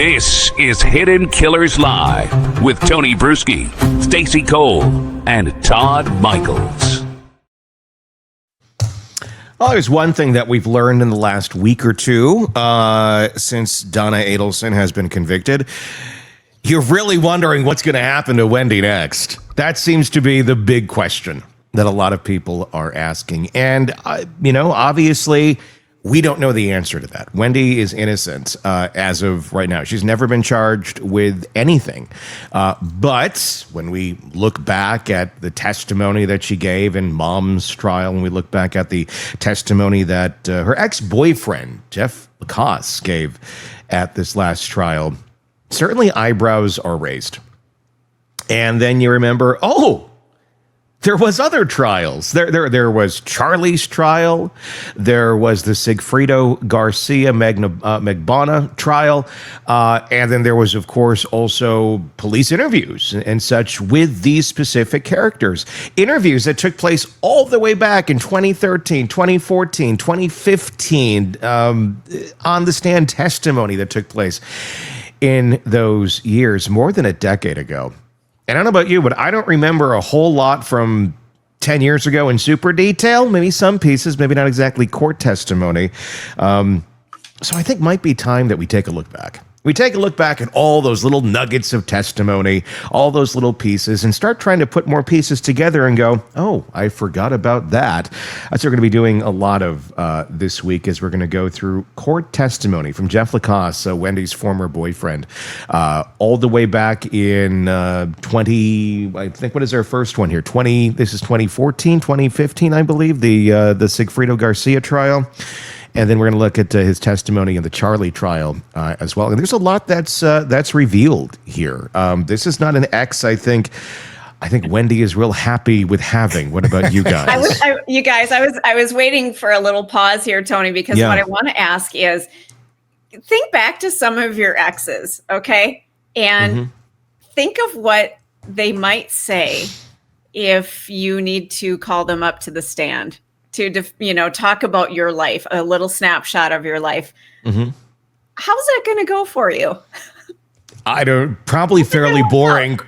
This is Hidden Killers Live with Tony Bruschi, Stacey Cole, and Todd Michaels. Well, there's one thing that we've learned in the last week or two since Donna Adelson has been convicted. You're really wondering what's going to happen to Wendy next. That seems to be the big question that a lot of people are asking. And, obviously, we don't know the answer to that. Wendy is innocent as of right now. She's never been charged with anything. But when we look back at the testimony that she gave in Mom's trial, and we look back at the testimony that her ex-boyfriend, Jeff Lacasse, gave at this last trial, certainly eyebrows are raised. And then you remember, there was other trials. There was Charlie's trial. There was the Sigfredo Garcia Magbana trial. And then there was, of course, also police interviews and such with these specific characters. Interviews that took place all the way back in 2013, 2014, 2015, on the stand testimony that took place in those years, more than a decade ago. And I don't know about you, but I don't remember a whole lot from 10 years ago in super detail. Maybe some pieces, maybe not exactly court testimony. So I think might be time that we take a look back. We take a look back at all those little nuggets of testimony, all those little pieces, and start trying to put more pieces together and go, oh, I forgot about that. That's what we're going to be doing a lot of this week, as we're going to go through court testimony from Jeff Lacasse, Wendy's former boyfriend, all the way back in 20, I think, what is our first one here? This is 2014, 2015, I believe, the Sigfredo Garcia trial. And then we're going to look at his testimony in the Charlie trial as well. And there's a lot that's revealed here. This is not an ex, I think Wendy is real happy with having. What about you guys? I was waiting for a little pause here, Tony, because what I want to ask is, think back to some of your exes, okay? And think of what they might say if you need to call them up to the stand to, talk about your life, a little snapshot of your life. How's that going to go for you? Probably fairly boring,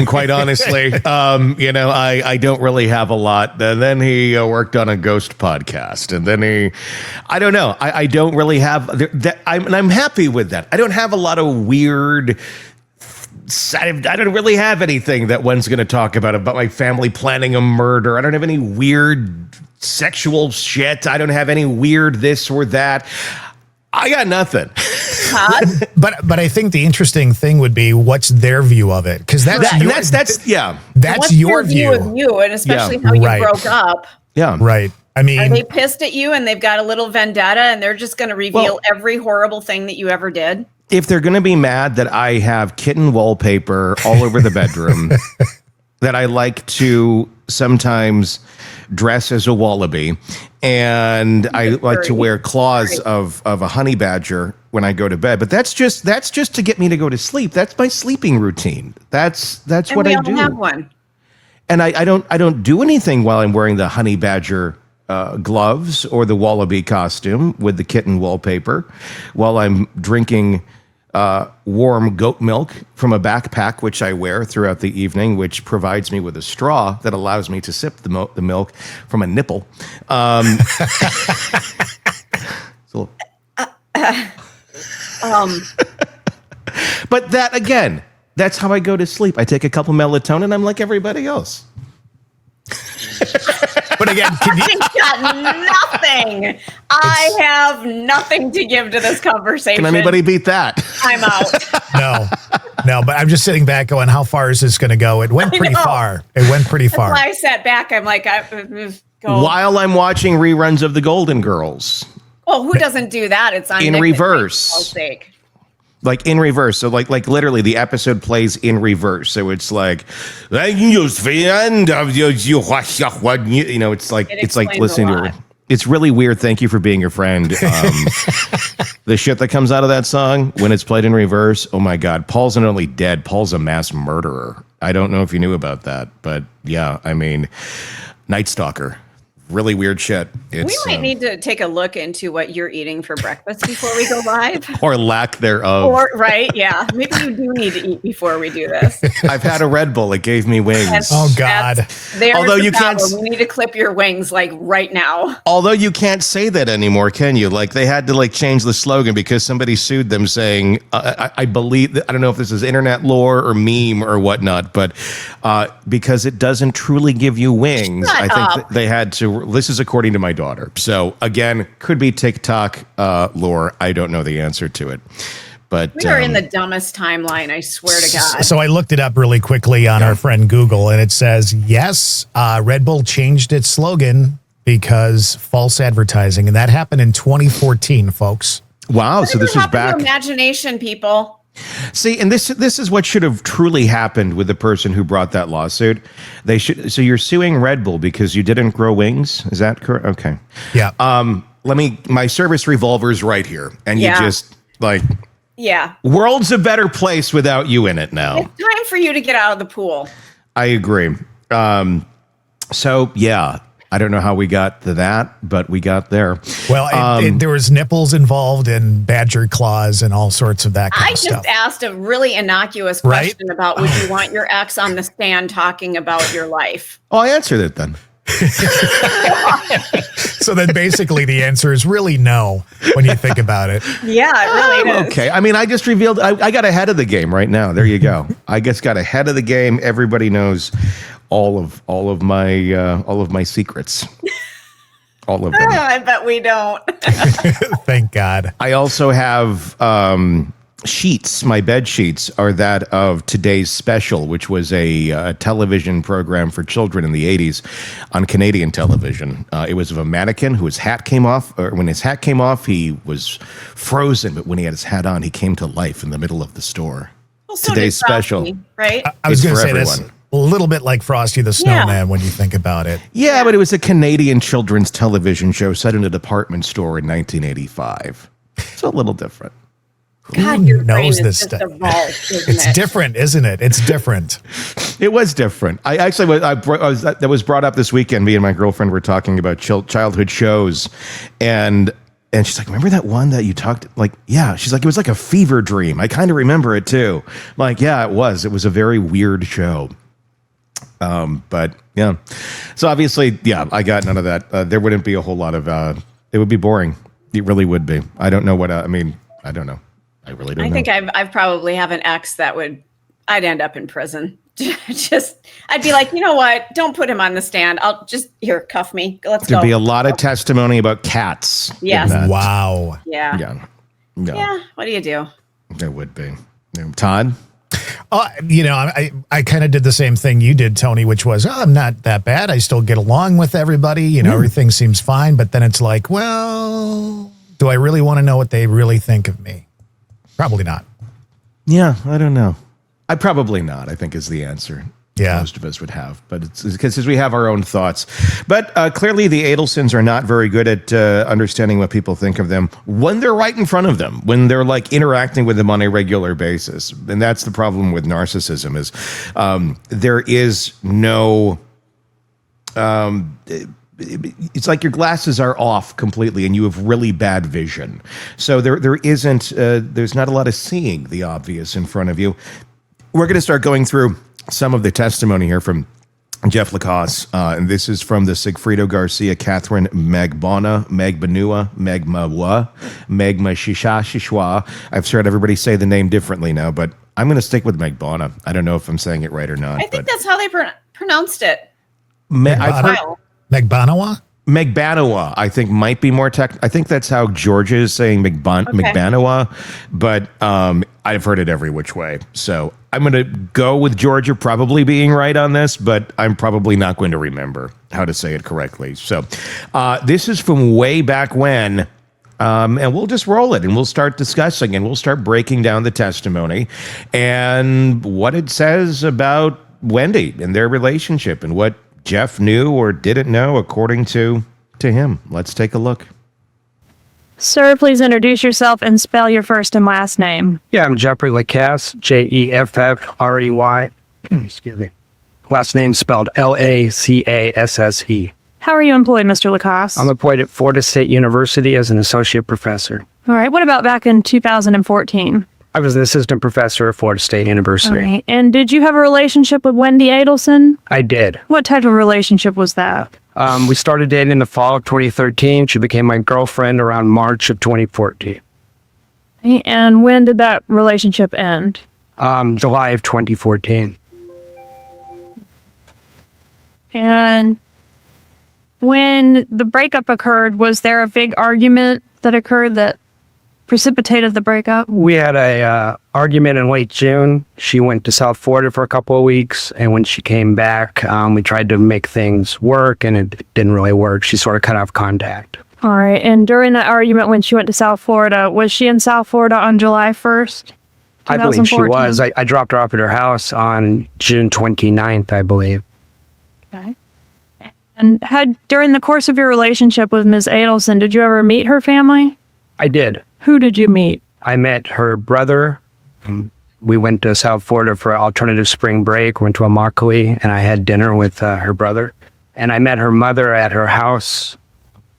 quite honestly. I don't really have a lot. And then he worked on a ghost podcast, and then I don't know. I don't really have that. I'm happy with that. I don't have a lot of weird. I don't really have anything that one's going to talk about my family planning a murder. I don't have any weird sexual shit. I don't have any weird this or that. I got nothing. But I think the interesting thing would be what's their view of it, because that's your view of you, and especially how you broke up. Yeah, right. I mean, are they pissed at you and they've got a little vendetta and they're just going to reveal every horrible thing that you ever did? If they're going to be mad that I have kitten wallpaper all over the bedroom, that I like to sometimes dress as a walabe, and I like to wear claws of a honey badger when I go to bed. But that's just to get me to go to sleep. That's my sleeping routine. That's what I do. We all have one. And I don't do anything while I'm wearing the honey badger gloves or the wallaby costume with the kitten wallpaper, while I'm drinking warm goat milk from a backpack, which I wear throughout the evening, which provides me with a straw that allows me to sip the milk from a nipple. But that, again, that's how I go to sleep. I take a couple melatonin. I'm like everybody else. But again, I've got nothing. I have nothing to give to this conversation. Can anybody beat that? I'm out. No, but I'm just sitting back going, how far is this going to go? It went pretty far. That's why I sat back. I'm like, go. While I'm watching reruns of The Golden Girls. Well, who doesn't do that? It's on in Nick reverse. For sake. Like in reverse. So like literally the episode plays in reverse. So it's like, it's like listening to it. It's really weird. Thank you for being your friend. The shit that comes out of that song when it's played in reverse. Oh my God. Paul's not only dead, Paul's a mass murderer. I don't know if you knew about that, but yeah, I mean, Night Stalker. really weird shit. We might need to take a look into what you're eating for breakfast before we go live. Or lack thereof. Or, right, yeah. Maybe you do need to eat before we do this. I've had a Red Bull. It gave me wings. Oh, God. Although you can't. We need to clip your wings, like, right now. Although you can't say that anymore, can you? Like, they had to, like, change the slogan because somebody sued them saying, I believe, I don't know if this is internet lore or meme or whatnot, but because it doesn't truly give you wings, I think they had to. This is according to my daughter. So again, could be TikTok lore. I don't know the answer to it. But we are in the dumbest timeline, I swear to God. So I looked it up really quickly on our friend Google, and it says, yes, Red Bull changed its slogan because false advertising. And that happened in 2014, folks. Wow. So this was back. Imagination, people. See, and this is what should have truly happened with the person who brought that lawsuit. They should. So you're suing Red Bull because you didn't grow wings. Is that correct? Okay. Yeah. My service revolver's right here, and you just like. Yeah. World's a better place without you in it now. It's time for you to get out of the pool. I agree. So yeah. I don't know how we got to that, but we got there. Well, there was nipples involved and badger claws and all sorts of that kind of stuff. I just asked a really innocuous question about would you want your ex on the stand talking about your life? Oh, I answered it then. So then basically the answer is really no when you think about it. Yeah, it really is. Okay. I mean, I just revealed I got ahead of the game right now. There you go. I just got ahead of the game. Everybody knows all of my secrets. All of them. I bet we don't. Thank God. I also have sheets. My bed sheets are that of Today's Special, which was a television program for children in the 80s on Canadian television. It was of a mannequin whose hat came off, or when his hat came off, he was frozen, but when he had his hat on, he came to life in the middle of the store. Well, so Today's Special, right? I was going to say this. A little bit like Frosty the Snowman when you think about it. Yeah, but it was a Canadian children's television show set in a department store in 1985. It's a little different. God, your brain knows is this just stuff? evolved, It's different, isn't it? It's different. It was different. I actually that was brought up this weekend. Me and my girlfriend were talking about childhood shows, and she's like, remember that one that you talked, like, yeah. She's like, it was like a fever dream. I kind of remember it too. I'm like, yeah, it was. It was a very weird show. But yeah. So obviously, yeah, I got none of that. There wouldn't be a whole lot of, it would be boring. It really would be. I don't know what, I mean, I don't know. I really don't know. I think I've probably have an ex that I'd end up in prison. I'd be like, you know what? Don't put him on the stand. I'll just, here, cuff me. Let's go. There'd be a lot of testimony about cats. Yes. Wow. Yeah. Yeah. Yeah. What do you do? There would be. Todd? I kind of did the same thing you did, Tony, which was, I'm not that bad. I still get along with everybody. Everything seems fine. But then it's like, well, do I really want to know what they really think of me? Probably not. Yeah, I don't know. Probably not, I think is the answer. Yeah. Most of us would have, but it's because we have our own thoughts. But clearly the Adelsons are not very good at understanding what people think of them when they're right in front of them, when they're like interacting with them on a regular basis. And that's the problem with narcissism is there is no... it's like your glasses are off completely and you have really bad vision. So there isn't, there's not a lot of seeing the obvious in front of you. We're going to start going through some of the testimony here from Jeff Lacasse, and this is from the Sigfrido Garcia, Catherine Magbanua, Magma Shishwa. I've heard everybody say the name differently now, but I'm going to stick with Magbanua. I don't know if I'm saying it right or not. I think that's how they pronounced it. Magbanua? Magbanua, I think, might be more I think that's how Georgia is saying Magbanua, but I've heard it every which way. So I'm going to go with Georgia probably being right on this, but I'm probably not going to remember how to say it correctly. So this is from way back when, and we'll just roll it and we'll start discussing and we'll start breaking down the testimony and what it says about Wendy and their relationship and what Jeff knew or didn't know according to him. Let's take a look. Sir, please introduce yourself and spell your first and last name. Yeah, I'm Jeffrey Lacasse, Jeffrey. Excuse me. Last name spelled Lacasse. How are you employed, Mr. Lacasse? I'm employed at Florida State University as an associate professor. All right. What about back in 2014? I was an assistant professor at Florida State University. All right. And did you have a relationship with Wendy Adelson? I did. What type of relationship was that? We started dating in the fall of 2013. She became my girlfriend around March of 2014. And when did that relationship end? July of 2014. And when the breakup occurred, was there a big argument that occurred that precipitated the breakup? We had a argument in late June. She went to South Florida for a couple of weeks, and when she came back, we tried to make things work, and it didn't really work. She sort of cut off contact. All right. And during that argument when she went to South Florida, was she in South Florida on July 1st? I believe she was. I dropped her off at her house on June 29th, I believe. Okay. And during the course of your relationship with Ms. Adelson, did you ever meet her family? I did. Who did you meet? I met her brother. We went to South Florida for alternative spring break, went to a Immokalee, and I had dinner with her brother. And I met her mother at her house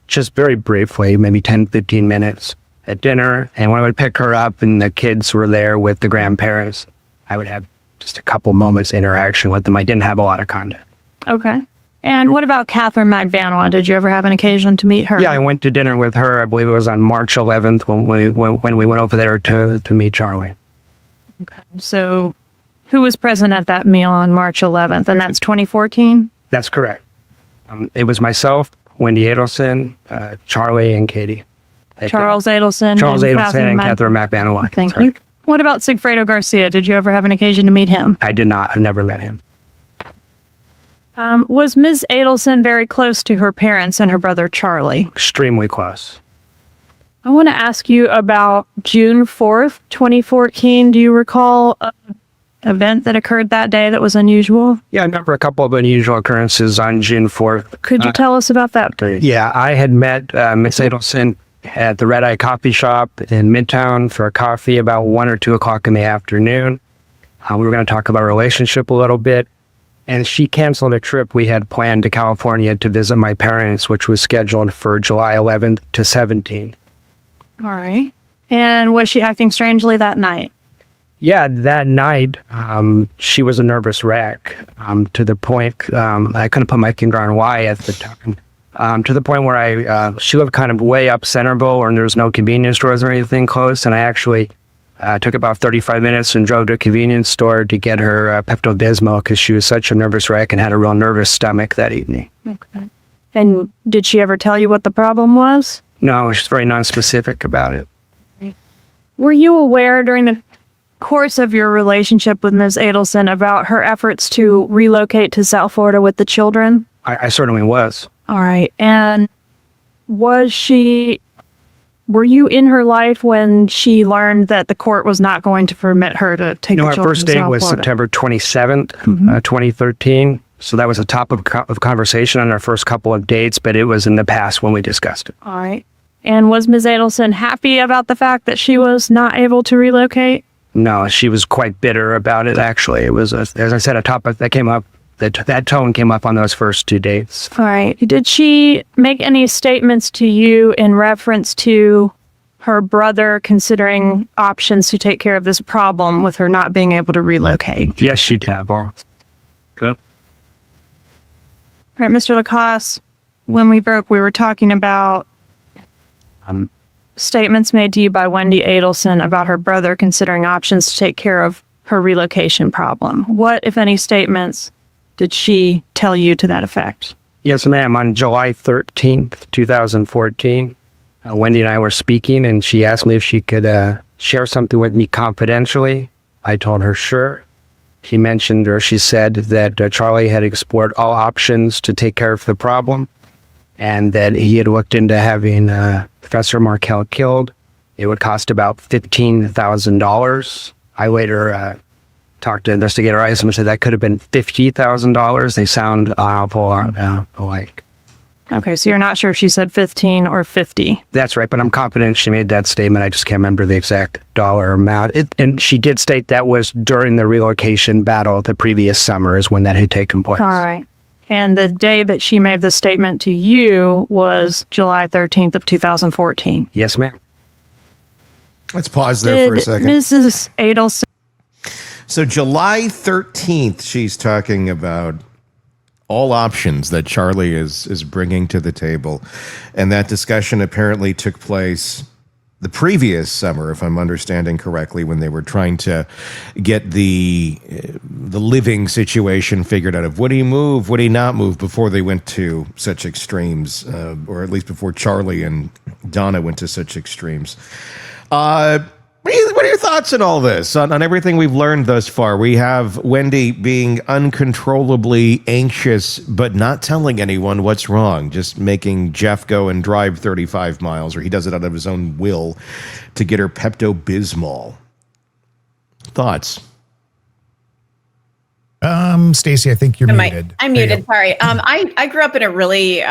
just very briefly, maybe 10, 15 minutes at dinner. And when I would pick her up and the kids were there with the grandparents, I would have just a couple moments interaction with them. I didn't have a lot of contact. Okay. And what about Catherine McVanois? Did you ever have an occasion to meet her? Yeah, I went to dinner with her. I believe it was on March 11th when we went over there to meet Charlie. Okay. So who was present at that meal on March 11th? And that's 2014? That's correct. It was myself, Wendy Adelson, Charlie, and Katie. Charles Adelson. Charles Adelson and Catherine McVanois. Thank you. What about Sigfredo Garcia? Did you ever have an occasion to meet him? I did not. I've never met him. Was Ms. Adelson very close to her parents and her brother Charlie? Extremely close. I want to ask you about June 4th, 2014. Do you recall an event that occurred that day that was unusual? Yeah, I remember a couple of unusual occurrences on June 4th. Could you tell us about that, please? Yeah, I had met Ms. Adelson at the Red Eye Coffee Shop in Midtown for a coffee about 1 or 2 o'clock in the afternoon. We were going to talk about our relationship a little bit. And she canceled a trip we had planned to California to visit my parents, which was scheduled for July 11th to 17th. All right. And was she acting strangely that night? Yeah, that night, she was a nervous wreck to the point, I couldn't put my finger on why at the time, to the point where she lived kind of way up Centerville and there was no convenience stores or anything close. And I actually took about 35 minutes and drove to a convenience store to get her Pepto-Bismol because she was such a nervous wreck and had a real nervous stomach that evening. Okay. And did she ever tell you what the problem was? No, she's very nonspecific about it. Were you aware during the course of your relationship with Ms. Adelson about her efforts to relocate to South Florida with the children? I certainly was. All right. And were you in her life when she learned that the court was not going to permit her to take the children to South Florida? Our first date was September 27th, 2013. So that was a topic of conversation on our first couple of dates, but it was in the past when we discussed it. All right. And was Ms. Adelson happy about the fact that she was not able to relocate? No, she was quite bitter about it, actually. It was, as I said, a topic that came up, that tone came up on those first 2 dates. All right. Did she make any statements to you in reference to her brother considering options to take care of this problem with her not being able to relocate? Yes, she did. Good. All right, Mr. Lacasse, when we broke, we were talking about statements made to you by Wendy Adelson about her brother considering options to take care of her relocation problem. What, if any, statements did she tell you to that effect? Yes, ma'am. On July 13th, 2014, Wendy and I were speaking, and she asked me if she could share something with me confidentially. I told her sure. She said that Charlie had explored all options to take care of the problem and that he had looked into having Professor Markel killed. It would cost about $15,000. I later talked to investigator Isom and said that could have been $50,000. They sound awful alike. Okay, so you're not sure if she said 15 or 50. That's right, but I'm confident she made that statement. I just can't remember the exact dollar amount. And she did state that was during the relocation battle the previous summer is when that had taken place. All right. And the day that she made the statement to you was July 13th of 2014. Yes, ma'am. Let's pause there for a second. Mrs. Adelson. So July 13th, she's talking about all options that Charlie is bringing to the table. And that discussion apparently took place the previous summer, if I'm understanding correctly, when they were trying to get the living situation figured out of would he move, would he not move, before they went to such extremes, or at least before Charlie and Donna went to such extremes. What are your thoughts on all this, on everything we've learned thus far? We have Wendy being uncontrollably anxious, but not telling anyone what's wrong, just making Jeff go and drive 35 miles, or he does it out of his own will, to get her Pepto-Bismol. Thoughts? Stacey, I think you're muted. I'm muted. Sorry. I grew up in a really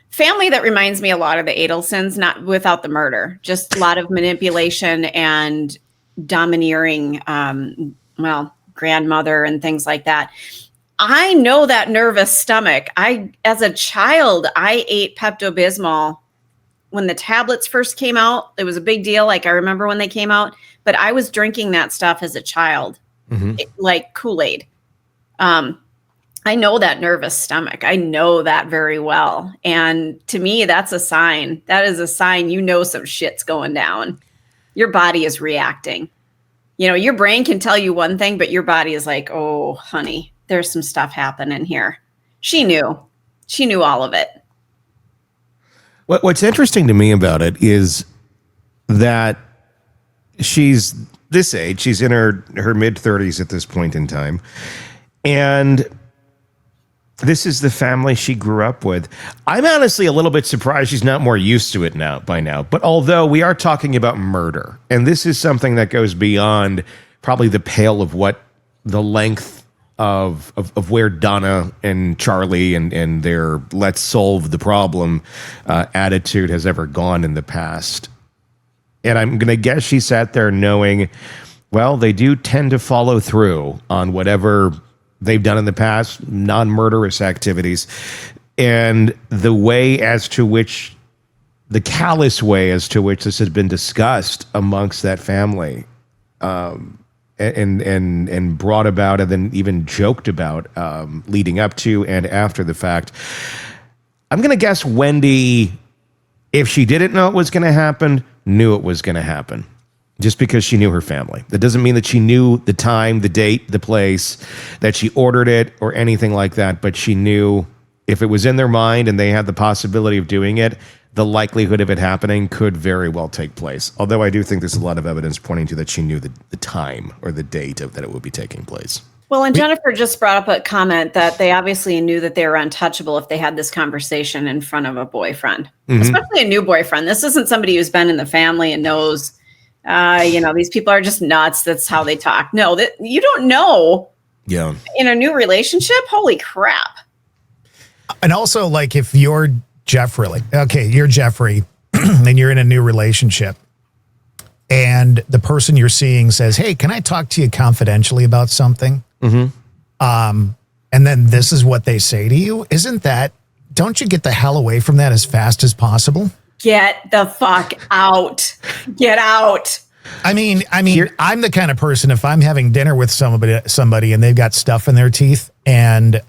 family that reminds me a lot of the Adelsons, not without the murder, just a lot of manipulation and domineering, grandmother and things like that. I know that nervous stomach. As a child, I ate Pepto-Bismol when the tablets first came out. It was a big deal. Like, I remember when they came out, but I was drinking that stuff as a child, like Kool-Aid. I know that nervous stomach. I know that very well. And to me, that's a sign. That is a sign you know some shit's going down. Your body is reacting. You know, your brain can tell you one thing, but your body is like, oh, honey, there's some stuff happening here. She knew. She knew all of it. What's interesting to me about it is that she's this age. She's in her mid-30s at this point in time. And this is the family she grew up with. I'm honestly a little bit surprised she's not more used to it by now. But although we are talking about murder, and this is something that goes beyond probably the pale of what the length of where Donna and Charlie and their let's solve the problem attitude has ever gone in the past. And I'm going to guess she sat there knowing, well, they do tend to follow through on whatever they've done in the past, non-murderous activities, and the way as to which, the callous way as to which this has been discussed amongst that family, and brought about and then even joked about leading up to and after the fact. I'm going to guess Wendy, if she didn't know it was going to happen, knew it was going to happen. Just because she knew her family. That doesn't mean that she knew the time, the date, the place, that she ordered it or anything like that, but she knew if it was in their mind and they had the possibility of doing it, the likelihood of it happening could very well take place. Although I do think there's a lot of evidence pointing to that she knew the time or the date of that it would be taking place. Well, and Jennifer just brought up a comment that they obviously knew that they were untouchable if they had this conversation in front of a boyfriend, especially a new boyfriend. This isn't somebody who's been in the family and knows these people are just nuts. That's how they talk. No, that you don't know. Yeah. In a new relationship, holy crap. And also, like, if you're Jeffrey, you're Jeffrey, and you're in a new relationship, and the person you're seeing says, "Hey, can I talk to you confidentially about something?" And then this is what they say to you. Don't you get the hell away from that as fast as possible? Get the fuck out. Get out. I mean, I'm the kind of person, if I'm having dinner with somebody and they've got stuff in their teeth and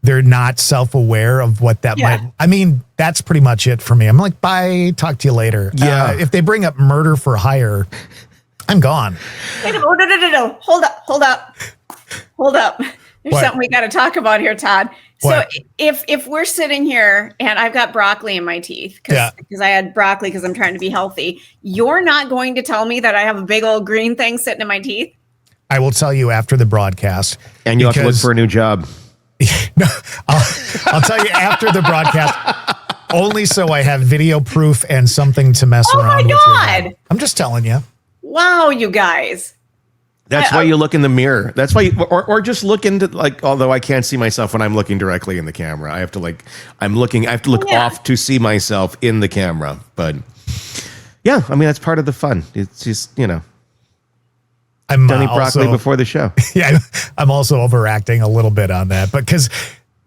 they're not self-aware of what that might, that's pretty much it for me. I'm like, bye, talk to you later. Yeah. If they bring up murder for hire, I'm gone. Wait, no. Hold up. There's something we got to talk about here, Todd. So if we're sitting here and I've got broccoli in my teeth because I had broccoli because I'm trying to be healthy, you're not going to tell me that I have a big old green thing sitting in my teeth? I will tell you after the broadcast. And you'll have to look for a new job. No, I'll tell you after the broadcast, only so I have video proof and something to mess around with. Oh my God. I'm just telling you. Wow, you guys. That's why you look in the mirror. That's why or just look into, like, although I can't see myself when I'm looking directly in the camera. I have to look off to see myself in the camera. But yeah, I mean, that's part of the fun. It's just, I'm Tony Broccoli also, before the show. yeah, I'm also overacting a little bit on that, because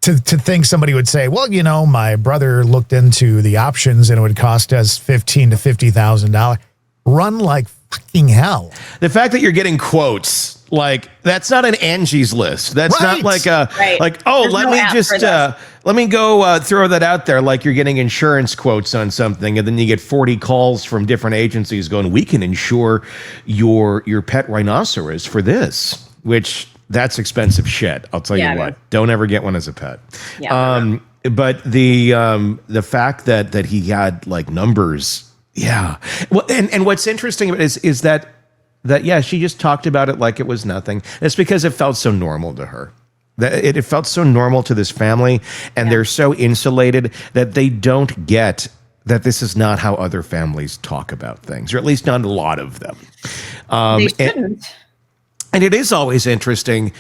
to think somebody would say, well, my brother looked into the options and it would cost us $15,000 to $50,000. Run like fucking hell. The fact that you're getting quotes, like, that's not an Angie's List. That's Right. not like a, Right. like, oh, There's let no me app just, for this. let me go throw that out there. Like you're getting insurance quotes on something. And then you get 40 calls from different agencies going, we can insure your pet rhinoceros for this, which that's expensive shit. I'll tell Yeah, you it what, is. don't ever get one as a pet. Yeah, But the fact that he had like numbers. Yeah. Well, and what's interesting is that yeah, she just talked about it like it was nothing. It's because it felt so normal to her. That it felt so normal to this family, and they're so insulated that they don't get that this is not how other families talk about things, or at least not a lot of them. they shouldn't. And it is always interesting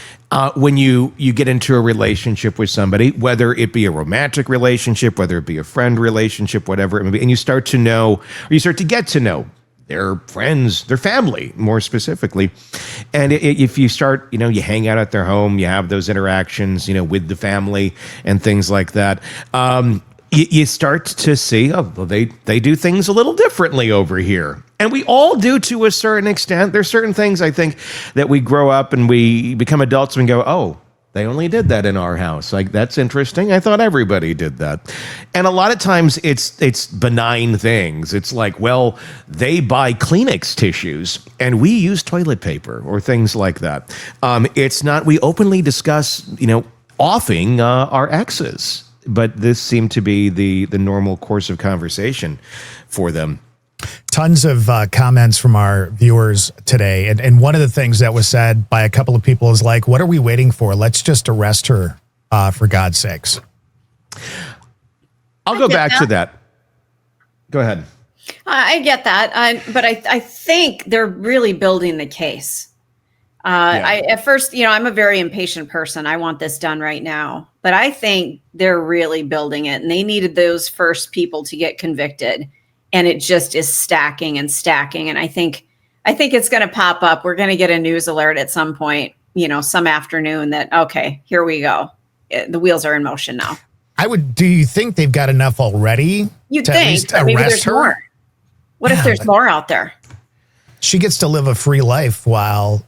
when you get into a relationship with somebody, whether it be a romantic relationship, whether it be a friend relationship, whatever it may be, and you start to know, or you start to get to know their friends, their family, more specifically. And if you start, you hang out at their home, you have those interactions, with the family and things like that. You start to see, oh, well, they do things a little differently over here. And we all do to a certain extent. There's certain things, I think, that we grow up and we become adults and go, oh, they only did that in our house. Like, that's interesting. I thought everybody did that. And a lot of times it's benign things. It's like, well, they buy Kleenex tissues and we use toilet paper or things like that. It's not, we openly discuss, offing our exes. But this seemed to be the normal course of conversation for them. Tons of comments from our viewers today. And one of the things that was said by a couple of people is like, what are we waiting for? Let's just arrest her, for God's sakes. I'll go back to that. Go ahead. I get that, but I think they're really building the case. At first, I'm a very impatient person. I want this done right now, but I think they're really building it, and they needed those first people to get convicted, and it just is stacking and stacking. And I think it's going to pop up. We're going to get a news alert at some point, some afternoon that, okay, here we go. The wheels are in motion now. Do you think they've got enough already? You'd to at think, least but maybe arrest there's her? more. What if there's more out there? She gets to live a free life while,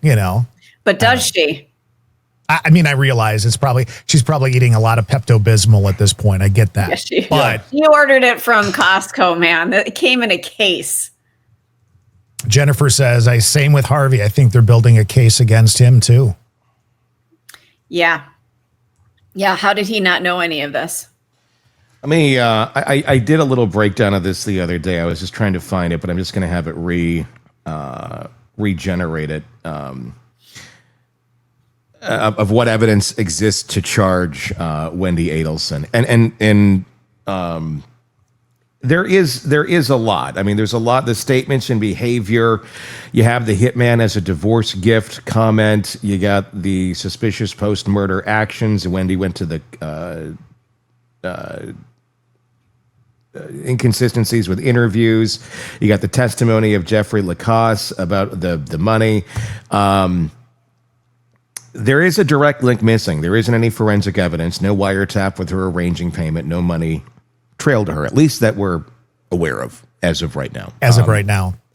But does she? I mean, I realize she's probably eating a lot of Pepto-Bismol at this point. I get that. Yes, she. But She ordered it from Costco, man. It came in a case. Jennifer says, same with Harvey. I think they're building a case against him too. Yeah. Yeah. How did he not know any of this? I did a little breakdown of this the other day. I was just trying to find it, but I'm just going to have it regenerate it. Of what evidence exists to charge Wendy Adelson, and there is a lot. I mean, there's a lot. The statements and behavior. You have the hitman as a divorce gift comment. You got the suspicious post-murder actions. Wendy went to the inconsistencies with interviews. You got the testimony of Jeffrey Lacasse about the money. There is a direct link missing. There isn't any forensic evidence, no wiretap with her arranging payment, no money trailed to her, at least that we're aware of as of right now.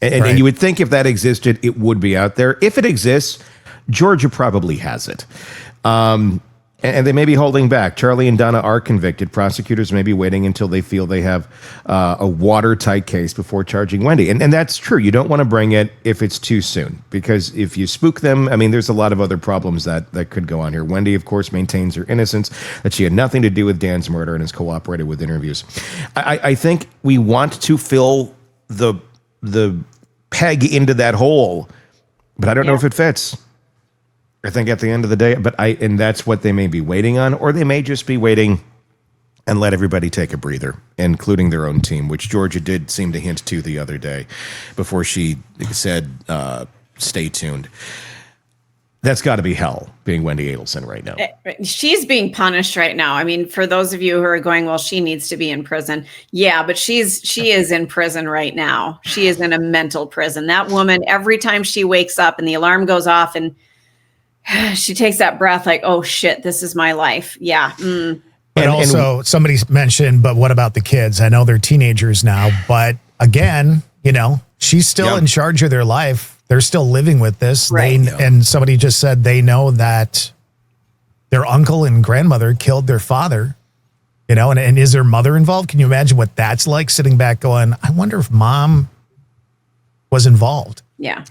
And you would think if that existed, it would be out there. If it exists, Georgia probably has it. And they may be holding back. Charlie and Donna are convicted. Prosecutors may be waiting until they feel they have a watertight case before charging Wendy. And that's true. You don't want to bring it if it's too soon, because if you spook them, I mean, there's a lot of other problems that could go on here. Wendy, of course, maintains her innocence, that she had nothing to do with Dan's murder and has cooperated with interviews. I think we want to fill the peg into that hole, but I don't know if it fits. I think at the end of the day, and that's what they may be waiting on, or they may just be waiting and let everybody take a breather, including their own team, which Georgia did seem to hint to the other day before she said, stay tuned. That's got to be hell, being Wendy Adelson right now. She's being punished right now. I mean, for those of you who are going, well, she needs to be in prison. Yeah, but she is in prison right now. She is in a mental prison. That woman, every time she wakes up and the alarm goes off and she takes that breath like, oh shit, this is my life. Yeah. Mm. But also somebody mentioned, but what about the kids? I know they're teenagers now, but again, she's still in charge of their life. They're still living with this. Right. And somebody just said they know that their uncle and grandmother killed their father, and is their mother involved? Can you imagine what that's like, sitting back going, I wonder if mom was involved? Yeah.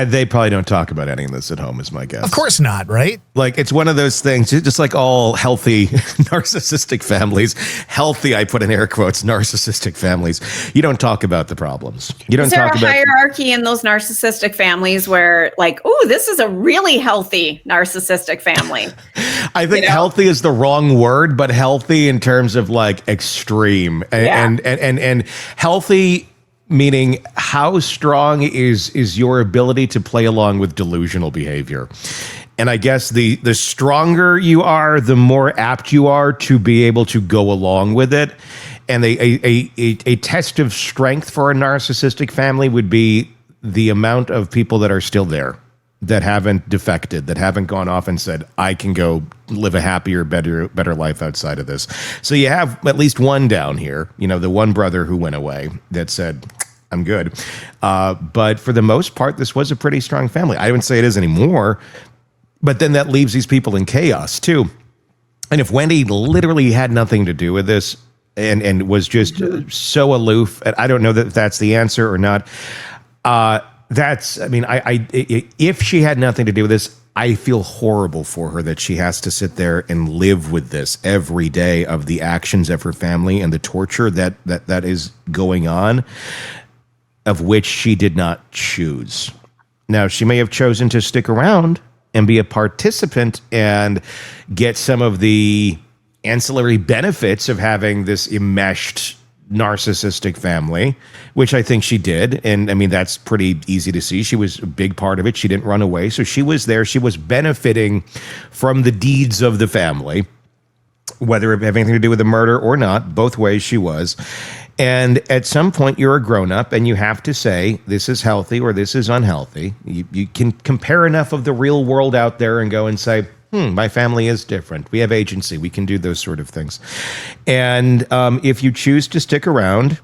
They probably don't talk about any of this at home, is my guess. Of course not, right? Like, it's one of those things, just like all healthy narcissistic families, healthy, I put in air quotes, narcissistic families, you don't talk about the problems. You don't talk about... Is there a hierarchy in those narcissistic families where, like, oh, this is a really healthy narcissistic family? I think healthy is the wrong word, but healthy in terms of, like, extreme. And healthy... meaning how strong is your ability to play along with delusional behavior. And I guess the stronger you are, the more apt you are to be able to go along with it. And a test of strength for a narcissistic family would be the amount of people that are still there, that haven't defected, that haven't gone off and said, I can go live a happier, better life outside of this. So you have at least one down here, the one brother who went away that said, I'm good. But for the most part, this was a pretty strong family. I wouldn't say it is anymore, but then that leaves these people in chaos too. And if Wendy literally had nothing to do with this and was just so aloof, and I don't know that that's the answer or not, if she had nothing to do with this, I feel horrible for her that she has to sit there and live with this every day of the actions of her family and the torture that is going on, of which she did not choose. Now, she may have chosen to stick around and be a participant and get some of the ancillary benefits of having this enmeshed narcissistic family, which I think she did. And I mean, that's pretty easy to see. She was a big part of it. She didn't run away. So she was there. She was benefiting from the deeds of the family, whether it had anything to do with the murder or not. Both ways she was. And at some point, you're a grown-up, and you have to say, this is healthy or this is unhealthy. You can compare enough of the real world out there and go and say, my family is different. We have agency. We can do those sort of things. And if you choose to stick around,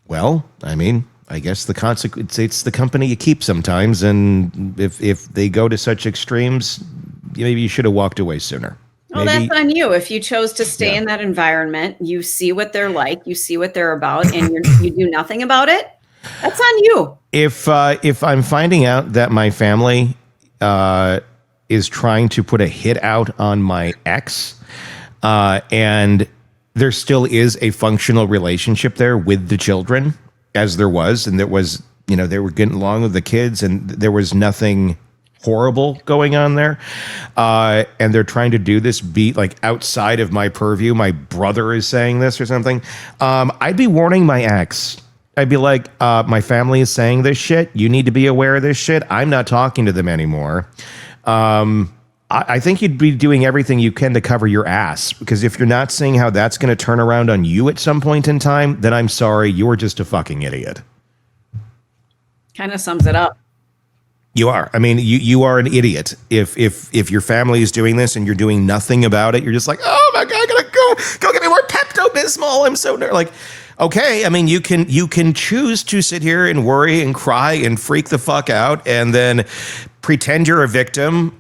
well, I mean, I guess the consequence, it's the company you keep sometimes. And if they go to such extremes, maybe you should have walked away sooner. Well, that's on you. If you chose to stay in that environment, you see what they're like, you see what they're about, and you do nothing about it. That's on you. If I'm finding out that my family is trying to put a hit out on my ex, and there still is a functional relationship there with the children, as there was, and there was, they were getting along with the kids, and there was nothing horrible going on there, and they're trying to do this beat like outside of my purview. My brother is saying this or something. I'd be warning my ex. I'd be like, my family is saying this shit. You need to be aware of this shit. I'm not talking to them anymore. I think you'd be doing everything you can to cover your ass, because if you're not seeing how that's going to turn around on you at some point in time, then I'm sorry, you're just a fucking idiot. Kind of sums it up. You are. I mean, you are an idiot. If your family is doing this and you're doing nothing about it, you're just like, oh my God, I gotta go get me more Pepto-Bismol. I'm so like, okay. I mean, you can choose to sit here and worry and cry and freak the fuck out and then pretend you're a victim,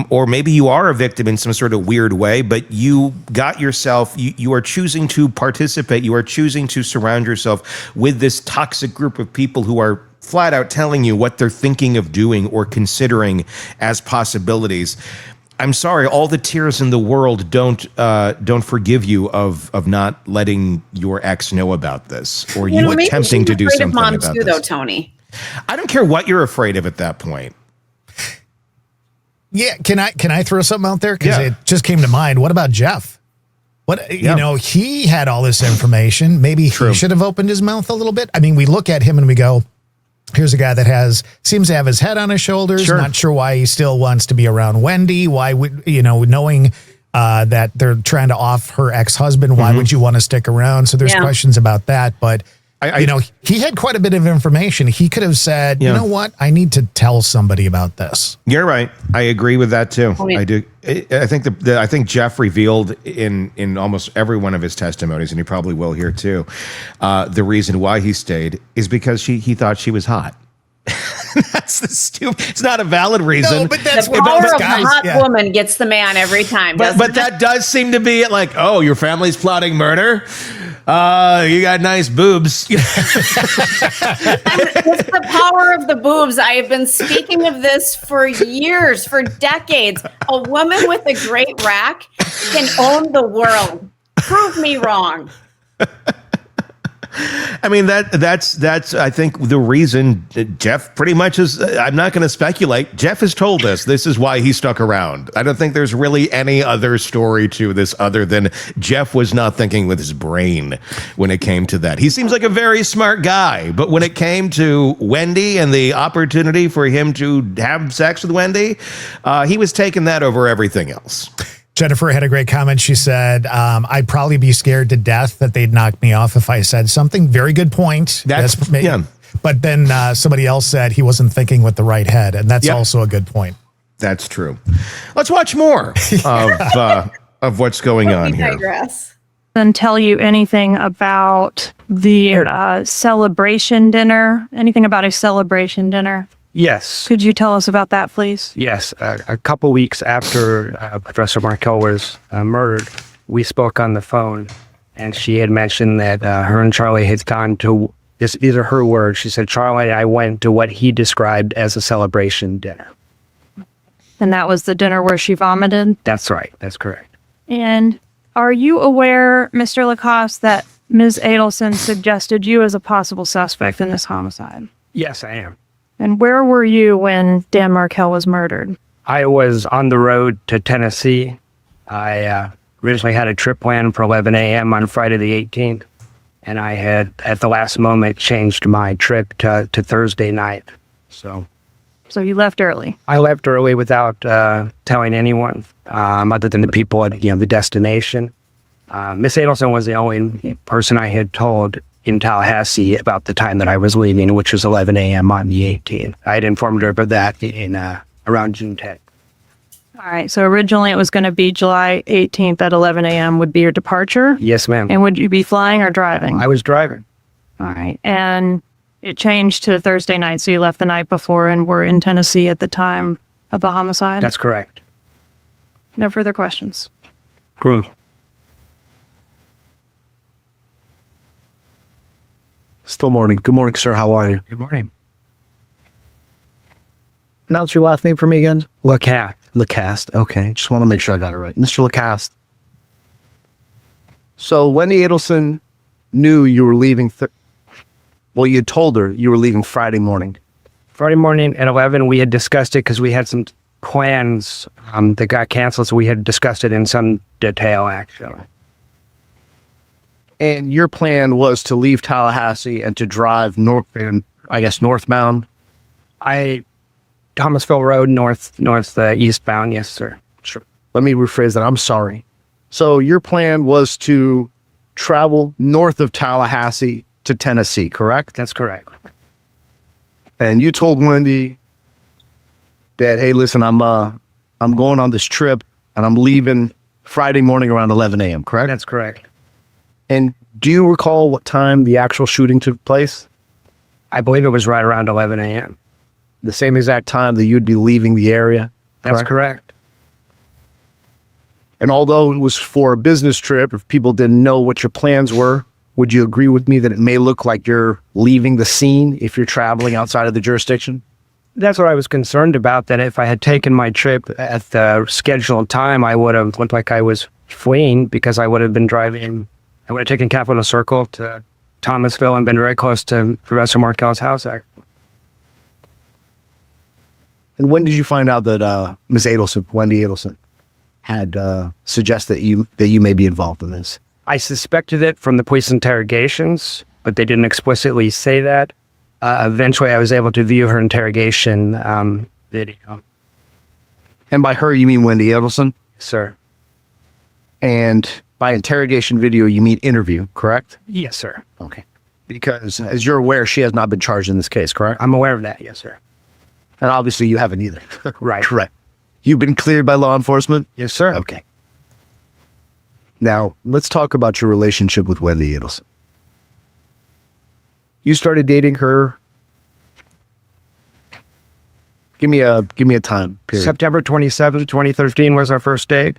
or maybe you are a victim in some sort of weird way, but you got yourself, you are choosing to participate. You are choosing to surround yourself with this toxic group of people who are flat out telling you what they're thinking of doing or considering as possibilities. I'm sorry, all the tears in the world don't forgive you of not letting your ex know about this, or you attempting to do something about this. Though, Tony, I don't care what you're afraid of at that point. Yeah, can I throw something out there? Because it just came to mind. What about Jeff? He had all this information. Maybe he should have opened his mouth a little bit. I mean, we look at him and we go, Here's a guy that seems to have his head on his shoulders. Sure. Not sure why he still wants to be around Wendy. Why would, knowing that they're trying to off her ex-husband, why would you want to stick around? So there's questions about that. But, he had quite a bit of information. He could have said, you know what? I need to tell somebody about this. You're right. I agree with that too. I do. I think I think Jeff revealed in almost every one of his testimonies, and he probably will here too. The reason why he stayed is because he thought she was hot. That's the stupid. It's not a valid reason. No, but that's The power of the hot woman gets the man every time. But that does seem to be like, oh, your family's plotting murder. You got nice boobs. It's the power of the boobs. I have been speaking of this for years, for decades. A woman with a great rack can own the world. Prove me wrong. I mean, that's I think the reason Jeff pretty much is. I'm not going to speculate. Jeff has told us this is why he stuck around. I don't think there's really any other story to this other than Jeff was not thinking with his brain when it came to that. He seems like a very smart guy, but when it came to Wendy and the opportunity for him to have sex with Wendy, he was taking that over everything else. Jennifer had a great comment. She said, I'd probably be scared to death that they'd knock me off if I said something. Very good point. Yeah. But then somebody else said he wasn't thinking with the right head. And that's also a good point. That's true. Let's watch more of what's going on here. Digress. And tell you anything about the celebration dinner? Anything about a celebration dinner? Yes. Could you tell us about that, please? Yes. A couple weeks after Professor Markel was murdered, we spoke on the phone, and she had mentioned that her and Charlie had gone to, these are her words, she said, Charlie and I went to what he described as a celebration dinner. And that was the dinner where she vomited? That's right. That's correct. And are you aware, Mr. Lacasse, that Ms. Adelson suggested you as a possible suspect in this homicide? Yes, I am. And where were you when Dan Markel was murdered? I was on the road to Tennessee. I originally had a trip planned for 11 a.m. on Friday the 18th, and I had, at the last moment, changed my trip to Thursday night. So you left early? I left early without telling anyone, other than the people at the destination. Miss Adelson was the only person I had told in Tallahassee about the time that I was leaving, which was 11 a.m. on the 18th. I had informed her about that in around June 10th. All right. So originally it was going to be July 18th at 11 a.m. would be your departure? Yes, ma'am. And would you be flying or driving? I was driving. All right. And it changed to Thursday night, so you left the night before and were in Tennessee at the time of the homicide? That's correct. No further questions. Cool. Still morning. Good morning, sir. How are you? Good morning. Announce your last name for me again. Lacasse. Lacasse. Okay. Just want to make sure I got it right. Mr. Lacasse. So Wendy Adelson knew you were leaving. You had told her you were leaving Friday morning. Friday morning at 11, we had discussed it because we had some plans that got canceled. So we had discussed it in some detail, actually. And your plan was to leave Tallahassee and to drive northbound. Thomasville Road, eastbound. Yes, sir. Sure. Let me rephrase that. I'm sorry. So your plan was to travel north of Tallahassee to Tennessee, correct? That's correct. And you told Wendy that, hey, listen, I'm going on this trip and I'm leaving Friday morning around 11 a.m., correct? That's correct. And do you recall what time the actual shooting took place? I believe it was right around 11 a.m. The same exact time that you'd be leaving the area? That's correct. And although it was for a business trip, if people didn't know what your plans were, would you agree with me that it may look like you're leaving the scene if you're traveling outside of the jurisdiction? That's what I was concerned about, that if I had taken my trip at the scheduled time, I would have looked like I was fleeing because I would have been driving. I would have taken Capitol Circle to Thomasville and been very close to Professor Markel's house. And when did you find out that Ms. Adelson, Wendy Adelson, had suggested that you may be involved in this? I suspected it from the police interrogations, but they didn't explicitly say that. Eventually, I was able to view her interrogation video. And by her, you mean Wendy Adelson? Sir. And by interrogation video, you mean interview, correct? Yes, sir. Okay. Because as you're aware, she has not been charged in this case, correct? I'm aware of that. Yes, sir. And obviously you haven't either. Right. Correct. You've been cleared by law enforcement? Yes, sir. Okay. Now, let's talk about your relationship with Wendy Adelson. You started dating her. Give me a time period. September 27th, 2013 was our first date.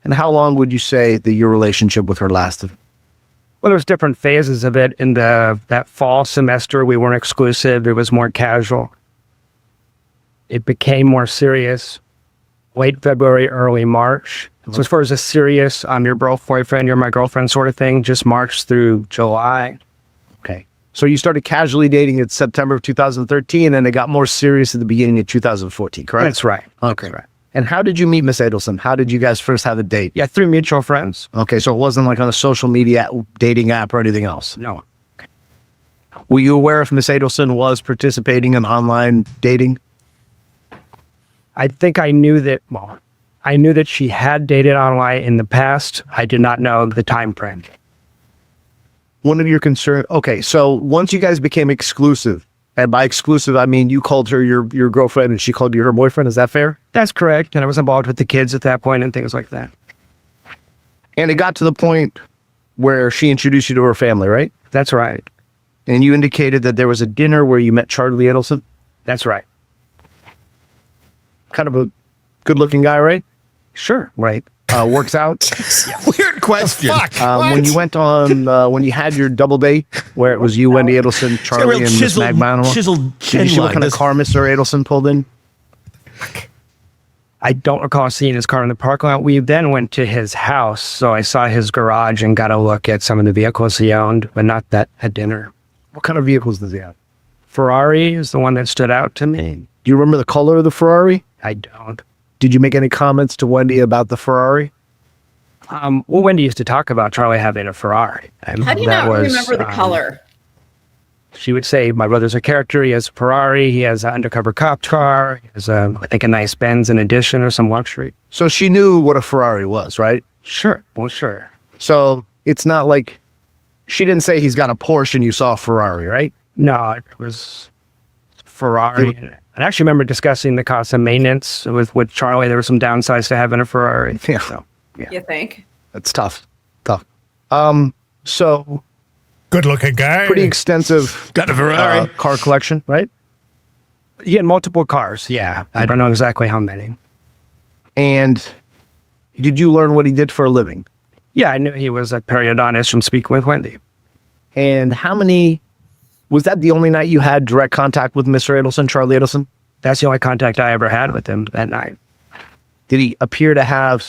And how long would you say that your relationship with her lasted? Well, there was different phases of it. In that fall semester, we weren't exclusive. It was more casual. It became more serious late February, early March. So as far as a serious, I'm your boyfriend, you're my girlfriend sort of thing, just March through July. Okay. So you started casually dating in September of 2013, and it got more serious at the beginning of 2014, correct? That's right. Okay. That's right. And how did you meet Miss Adelson? How did you guys first have a date? Yeah, through mutual friends. Okay, so it wasn't like on a social media dating app or anything else. No. Were you aware if Miss Adelson was participating in online dating? I think I knew that, well, I knew that she had dated online in the past. I did not know the time frame. One of your concerns. Okay, so once you guys became exclusive, and by exclusive, I mean you called her your girlfriend and she called you her boyfriend. Is that fair? That's correct. And I was involved with the kids at that point and things like that. And it got to the point where she introduced you to her family, right? That's right. And you indicated that there was a dinner where you met Charlie Adelson. That's right. Kind of a good-looking guy, right? Sure. Right. Works out. Weird question. When you went on, when you had your double date, where it was you, Wendy Adelson, Charlie, and Miss Magbanua, chiseled did you see what kind of car Mr. Adelson pulled in? I don't recall seeing his car in the parking lot. We then went to his house, so I saw his garage and got a look at some of the vehicles he owned, but not that at dinner. What kind of vehicles does he have? Ferrari is the one that stood out to me. Do you remember the color of the Ferrari? I don't. Did you make any comments to Wendy about the Ferrari? Well, Wendy used to talk about Charlie having a Ferrari. How do you not remember the color? She would say, my brother's a character. He has a Ferrari. He has an undercover cop car. He has, I think, a nice Benz in addition or some luxury. So she knew what a Ferrari was, right? Sure. Well, sure. So it's not like she didn't say he's got a Porsche and you saw a Ferrari, right? No, it was Ferrari. I actually remember discussing the cost of maintenance with Charlie. There were some downsides to having a Ferrari. Yeah. So, yeah. You think? That's tough. So Good looking guy. pretty extensive Got a Ferrari. car collection, right? He had multiple cars. Yeah. I don't know exactly how many. And did you learn what he did for a living? Yeah, I knew he was a periodontist from Speak with Wendy. And was that the only night you had direct contact with Mr. Adelson, Charlie Adelson? That's the only contact I ever had with him that night. Did he appear to have,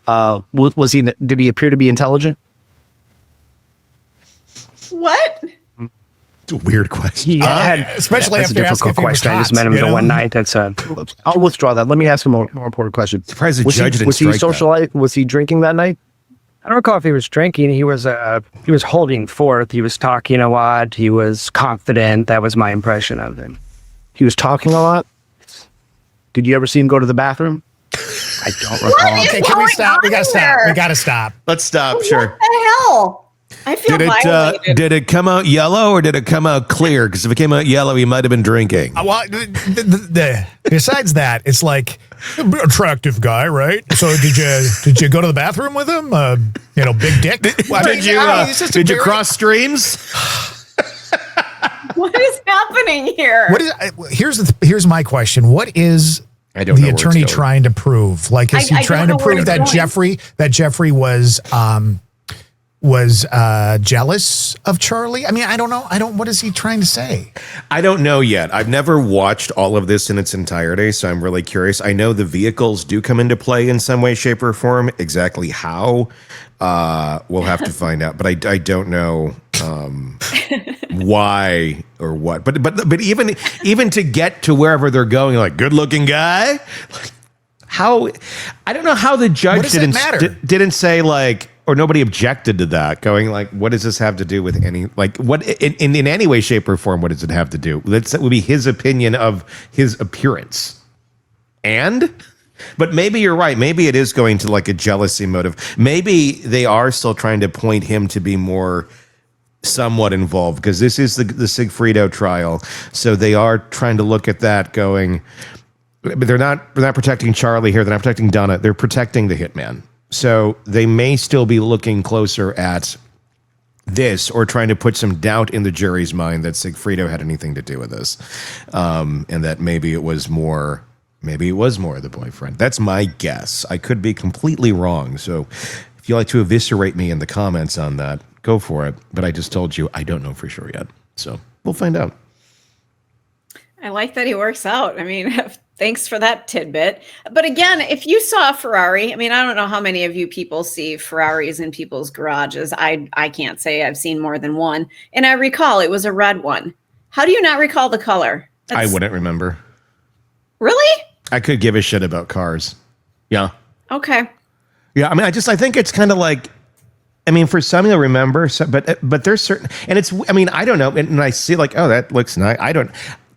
did he appear to be intelligent? What? It's a weird question. He had, especially that's a after asking difficult if he was question. I just hot, met him you the know? one night. That's a I'll withdraw that. Let me ask him a more important question. Surprised the Was judge didn't was he strike that. socializing? Was he drinking that night? I don't recall if he was drinking. He was holding forth. He was talking a lot. He was confident. That was my impression of him. He was talking a lot. Did you ever see him go to the bathroom? I don't recall. Okay, can we stop? We gotta stop. We gotta stop. Let's stop. Sure. What the hell? I feel violated. Did it come out yellow or did it come out clear? Because if it came out yellow, he might have been drinking. Well, besides that, it's like attractive guy, right? So did you go to the bathroom with him? Big dick. Did you cross streams? What is happening here? Here's my question. What is I don't know the where it's attorney going. trying to prove? Like, is he I trying don't to know where prove it's that Jeffrey was jealous of Charlie? I mean, I don't know. What is he trying to say? I don't know yet. I've never watched all of this in its entirety, so I'm really curious. I know the vehicles do come into play in some way, shape, or form. Exactly how, we'll have to find out. But I don't know why or what. But even to get to wherever they're going, like good-looking guy, how I don't know how the judge What does it matter? didn't say like. or nobody objected to that, going like, what does this have to do with any, like, what in any way, shape, or form, what does it have to do? That would be his opinion of his appearance. But maybe you're right. Maybe it is going to like a jealousy motive. Maybe they are still trying to point him to be more somewhat involved, because this is the Sigfrido trial. So they are trying to look at that going, but they're not protecting Charlie here. They're not protecting Donna. They're protecting the hitman. So they may still be looking closer at this, or trying to put some doubt in the jury's mind that Sigfrido had anything to do with this. And that maybe it was more the boyfriend. That's my guess. I could be completely wrong. So if you like to eviscerate me in the comments on that, go for it. But I just told you, I don't know for sure yet. So we'll find out. I like that he works out. I mean, thanks for that tidbit. But again, if you saw a Ferrari, I mean, I don't know how many of you people see Ferraris in people's garages. I can't say I've seen more than one. And I recall it was a red one. How do you not recall the color? I wouldn't remember. Really? I could give a shit about cars. Yeah. Okay. Yeah. I mean, I think it's kind of like, I mean, for some you'll remember, but there's certain, and it's, I mean, I don't know. And I see like, oh, that looks nice.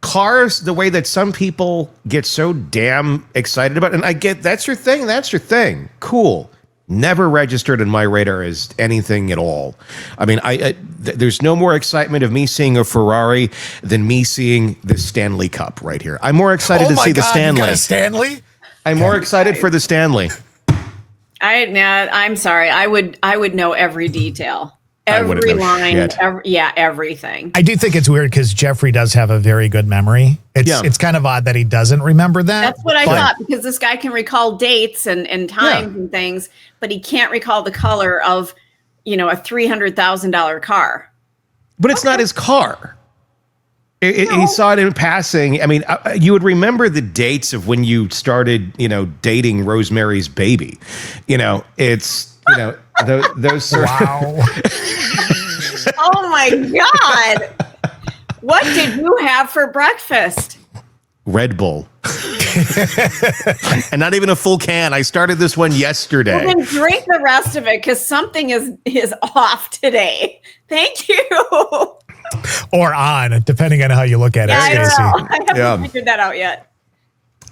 Cars, the way that some people get so damn excited about, and I get, that's your thing. Cool. Never registered in my radar as anything at all. I mean, there's no more excitement of me seeing a Ferrari than me seeing the Stanley Cup right here. I'm more excited to see the Stanley. You got a Stanley? I'm more excited for the Stanley. I'm sorry. I would know every detail. Every line, everything. I do think it's weird because Jeffrey does have a very good memory. It's kind of odd that he doesn't remember that. That's what I thought, because this guy can recall dates and times and things, but he can't recall the color of, a $300,000 car. But it's not his car. He saw it in passing. I mean, you would remember the dates of when you started, dating Rosemary's Baby. Those sort wow. Oh my God. What did you have for breakfast? Red Bull. And not even a full can. I started this one yesterday. Well, then drink the rest of it, because something is off today. Thank you. Or on, depending on how you look at it, Stacey. I haven't figured that out yet.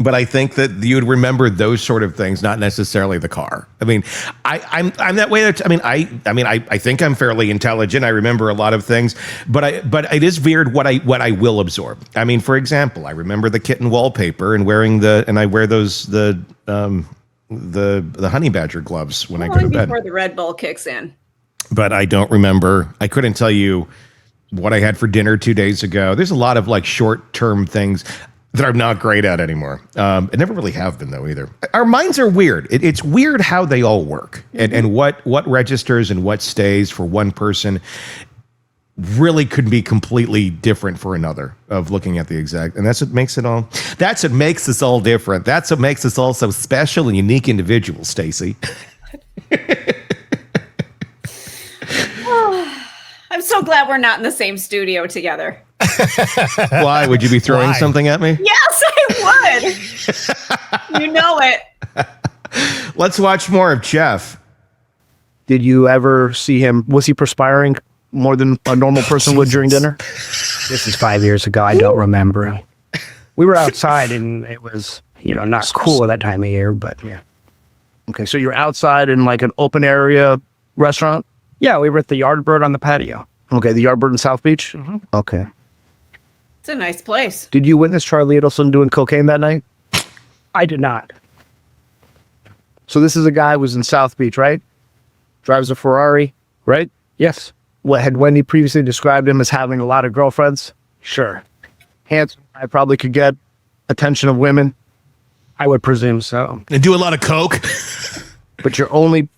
But I think that you'd remember those sort of things, not necessarily the car. I mean, I'm that way. I think I'm fairly intelligent. I remember a lot of things, but it is weird what I will absorb. I mean, for example, I remember the kitten wallpaper and I wear those the honey badger gloves when I go to bed before the Red Bull kicks in. But I don't remember. I couldn't tell you what I had for dinner 2 days ago. There's a lot of like short-term things that I'm not great at anymore. I never really have been, though, either. Our minds are weird. It's weird how they all work, and what registers and what stays for one person really could be completely different for another, of looking at the exact. And that's what makes it all. That's what makes us all different. That's what makes us all so special and unique individuals, Stacey. I'm so glad we're not in the same studio together. Why? Would you be throwing something at me? Yes, I would. You know it. Let's watch more of Jeff. Did you ever see him? Was he perspiring more than a normal person would during dinner? This is 5 years ago. I don't remember. We were outside and it was, not cool at that time of year, but yeah. Okay, so you're outside in like an open area restaurant? Yeah, we were at the Yardbird on the patio. Okay, the Yardbird in South Beach? Mm-hmm. Okay. It's a nice place. Did you witness Charlie Adelson doing cocaine that night? I did not. So this is a guy who was in South Beach, right? Drives a Ferrari, right? Yes. What, had Wendy previously described him as having a lot of girlfriends? Sure. Handsome. I probably could get attention of women. I would presume so. And do a lot of coke. But your only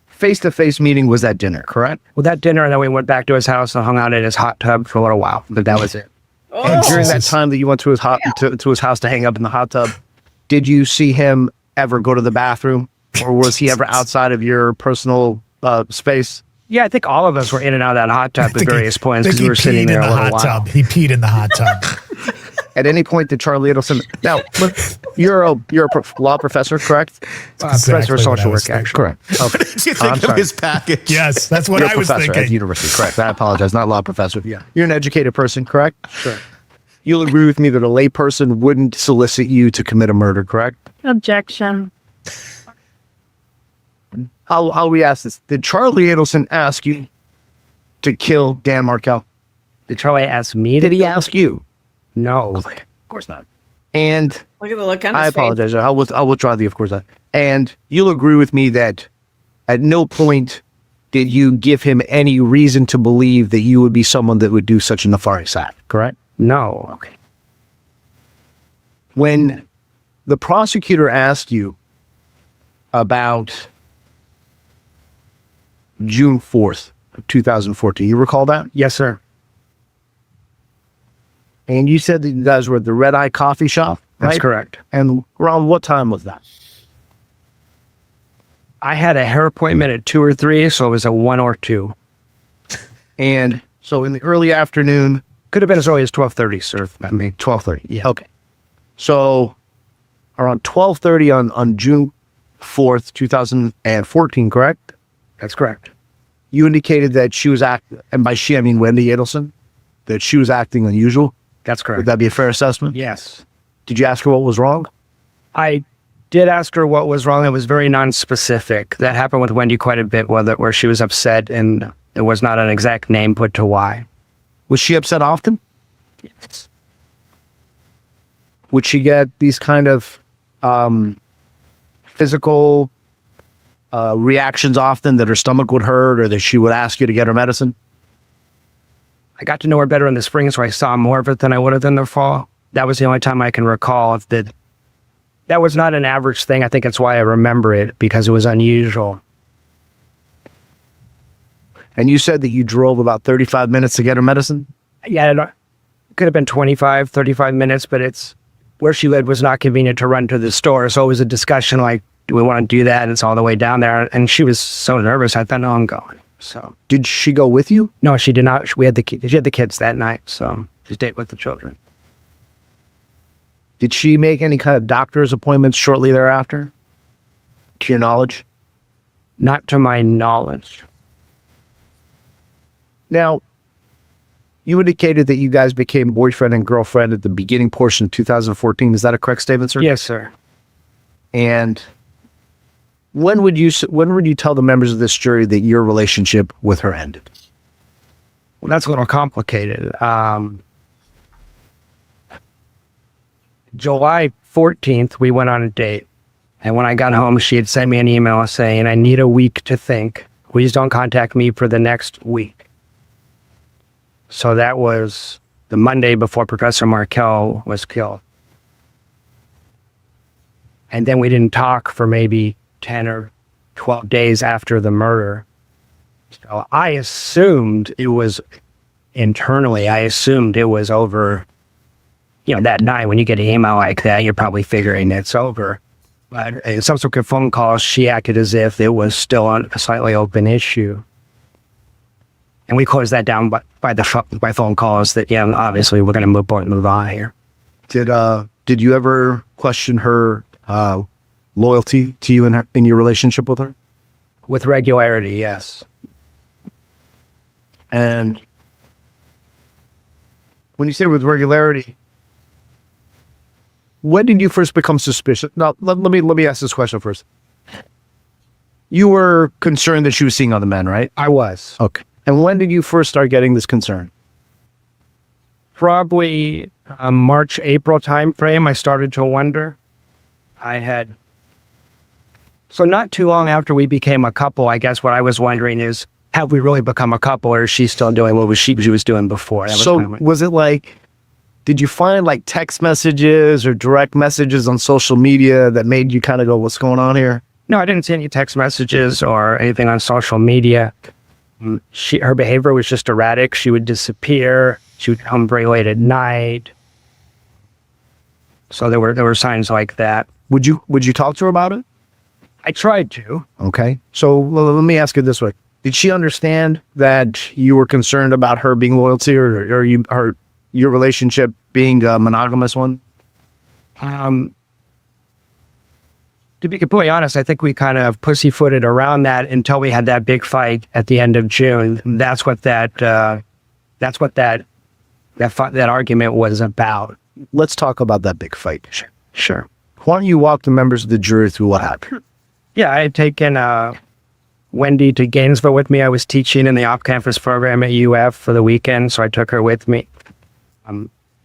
face-to-face meeting was at dinner, correct? Well, that dinner, and then we went back to his house and hung out in his hot tub for a little while, but that was it. Oh. And during that time that you went to his to his house to hang up in the hot tub, did you see him ever go to the bathroom, or was he ever outside of your personal space? Yeah, I think all of us were in and out of that hot tub at various points because we were sitting there a little while. He peed in the hot tub. At any point did Charlie Adelson... Now, You're a law professor, correct? Exactly Professor of what I social was work, thinking. actually. Correct. Okay. Did you I'm think of sorry. his package? Yes, that's what You're a I was professor at the thinking. university, correct? I apologize, not law professor. Yeah. You're an educated person, correct? Sure. You'll agree with me that a layperson wouldn't solicit you to commit a murder, correct? Objection. How we ask this? Did Charlie Adelson ask you to kill Dan Markel? Did Charlie ask me? Did he ask you? No. Of course not. And Look at the look on I his face. apologize. I'll withdraw the of course not. And you'll agree with me that at no point did you give him any reason to believe that you would be someone that would do such a nefarious act, correct? No. Okay. When the prosecutor asked you about June 4th of 2014, you recall that? Yes, sir. And you said that you guys were at the Red Eye Coffee Shop, That's right? correct. And around what time was that? I had a hair appointment at 2 or 3, so it was a 1 or 2. And so in the early afternoon, Could have been as early as 12:30, sir. I mean, 12:30. yeah. Okay. So around 12:30 on June 4th, 2014, correct? That's correct. You indicated that she was acting, and by she I mean Wendy Adelson, that she was acting unusual. That's correct. Would that be a fair assessment? Yes. Did you ask her what was wrong? I did ask her what was wrong. It was very non-specific. That happened with Wendy quite a bit, where she was upset and there was not an exact name put to why. Was she upset often? Yes. Would she get these kind of physical reactions often, that her stomach would hurt or that she would ask you to get her medicine? I got to know her better in the spring, so I saw more of it than I would have in the fall. That was the only time I can recall that was not an average thing. I think that's why I remember it, because it was unusual. And you said that you drove about 35 minutes to get her medicine? Yeah, it could have been 25, 35 minutes, but it's where she lived was not convenient to run to the store. So it was a discussion like, do we want to do that? And it's all the way down there. And she was so nervous. I thought, no, I'm going. So Did she go with you? no, she did not. She had the kids that night. So she stayed with the children. Did she make any kind of doctor's appointments shortly thereafter? To your knowledge? Not to my knowledge. Now, you indicated that you guys became boyfriend and girlfriend at the beginning portion of 2014. Is that a correct statement, sir? Yes, sir. And when would you tell the members of this jury that your relationship with her ended? Well, that's a little complicated. July 14th, we went on a date. And when I got home, she had sent me an email saying, I need a week to think. Please don't contact me for the next week. So that was the Monday before Professor Markel was killed. And then we didn't talk for maybe 10 or 12 days after the murder. So I assumed it was internally, I assumed it was over. You know, that night when you get an email like that, you're probably figuring it's over. But in subsequent phone calls, she acted as if it was still a slightly open issue. And we closed that down by phone calls that, yeah, obviously we're going to move on here. Did you ever question her loyalty to you in your relationship with her? With regularity, yes. And when you say with regularity, when did you first become suspicious? Now, let me ask this question first. You were concerned that she was seeing other men, right? I was. Okay. And when did you first start getting this concern? Probably March, April timeframe, I started to wonder. So not too long after we became a couple, I guess what I was wondering is, have we really become a couple, or is she still doing what she was doing before? Was it like, did you find like text messages or direct messages on social media that made you kind of go, what's going on here? No, I didn't see any text messages or anything on social media. Her behavior was just erratic. She would disappear. She would come very late at night. So there were signs like that. Would you talk to her about it? I tried to. Okay. So let me ask it this way. Did she understand that you were concerned about her being loyal to you, or your relationship being a monogamous one? To be completely honest, I think we kind of pussyfooted around that until we had that big fight at the end of June. That's what that argument was about. Let's talk about that big fight. Sure. Why don't you walk the members of the jury through what happened? Yeah, I had taken Wendy to Gainesville with me. I was teaching in the off-campus program at UF for the weekend, so I took her with me.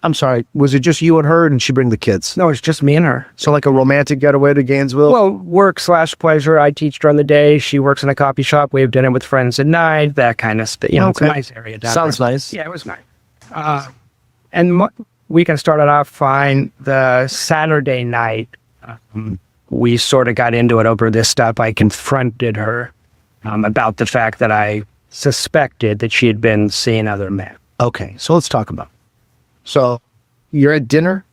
I'm sorry, was it just you and her, and she bring the kids? No, it's just me and her. So like a romantic getaway to Gainesville? Well, work/pleasure. I teach during the day. She works in a coffee shop. We have dinner with friends at night, that kind of stuff. It's a nice area down Sounds there. nice. Yeah, it was nice. Weekend started off fine. The Saturday night, we sort of got into it over this stuff. I confronted her about the fact that I suspected that she had been seeing other men. Okay, so let's talk about it. So you're at dinner?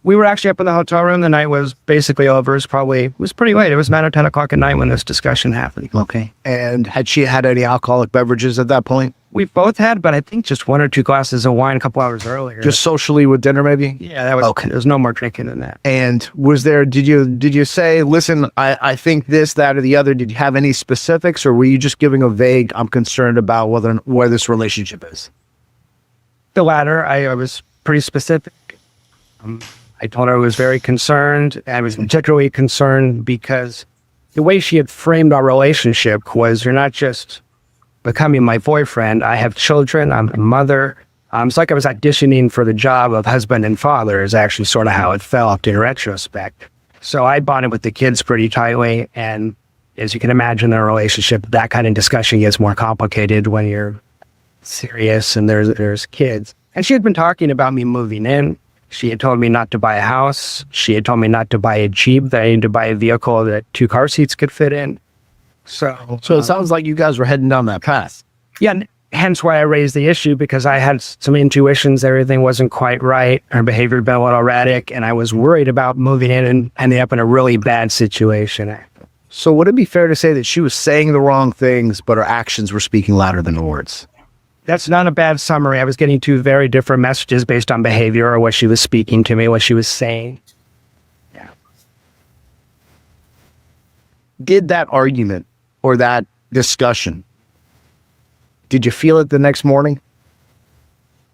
We were actually up in the hotel room. The night was basically over. It was pretty late. It was 9 or 10 o'clock at night when this discussion happened. Okay. And had she had any alcoholic beverages at that point? We both had, but I think just 1 or 2 glasses of wine a couple hours earlier. Just socially with dinner, maybe? Yeah, that was okay. There was no more drinking than that. And did you say, listen, I think this, that, or the other? Did you have any specifics, or were you just giving a vague, I'm concerned about where this relationship is? The latter. I was pretty specific. I told her I was very concerned. I was particularly concerned because the way she had framed our relationship was, you're not just becoming my boyfriend. I have children. I'm a mother. It's like I was auditioning for the job of husband and father is actually sort of how it felt in retrospect. So I bonded with the kids pretty tightly. And as you can imagine in a relationship, that kind of discussion gets more complicated when you're serious and there's kids. And she had been talking about me moving in. She had told me not to buy a house. She had told me not to buy a Jeep, that I needed to buy a vehicle that 2 car seats could fit in. So it sounds like you guys were heading down that path. Yeah, hence why I raised the issue, because I had some intuitions. Everything wasn't quite right. Her behavior had been a little erratic, and I was worried about moving in and ending up in a really bad situation. So would it be fair to say that she was saying the wrong things, but her actions were speaking louder than her words? That's not a bad summary. I was getting 2 very different messages based on behavior or what she was speaking to me, what she was saying. Yeah. Did that argument or that discussion, did you feel it the next morning?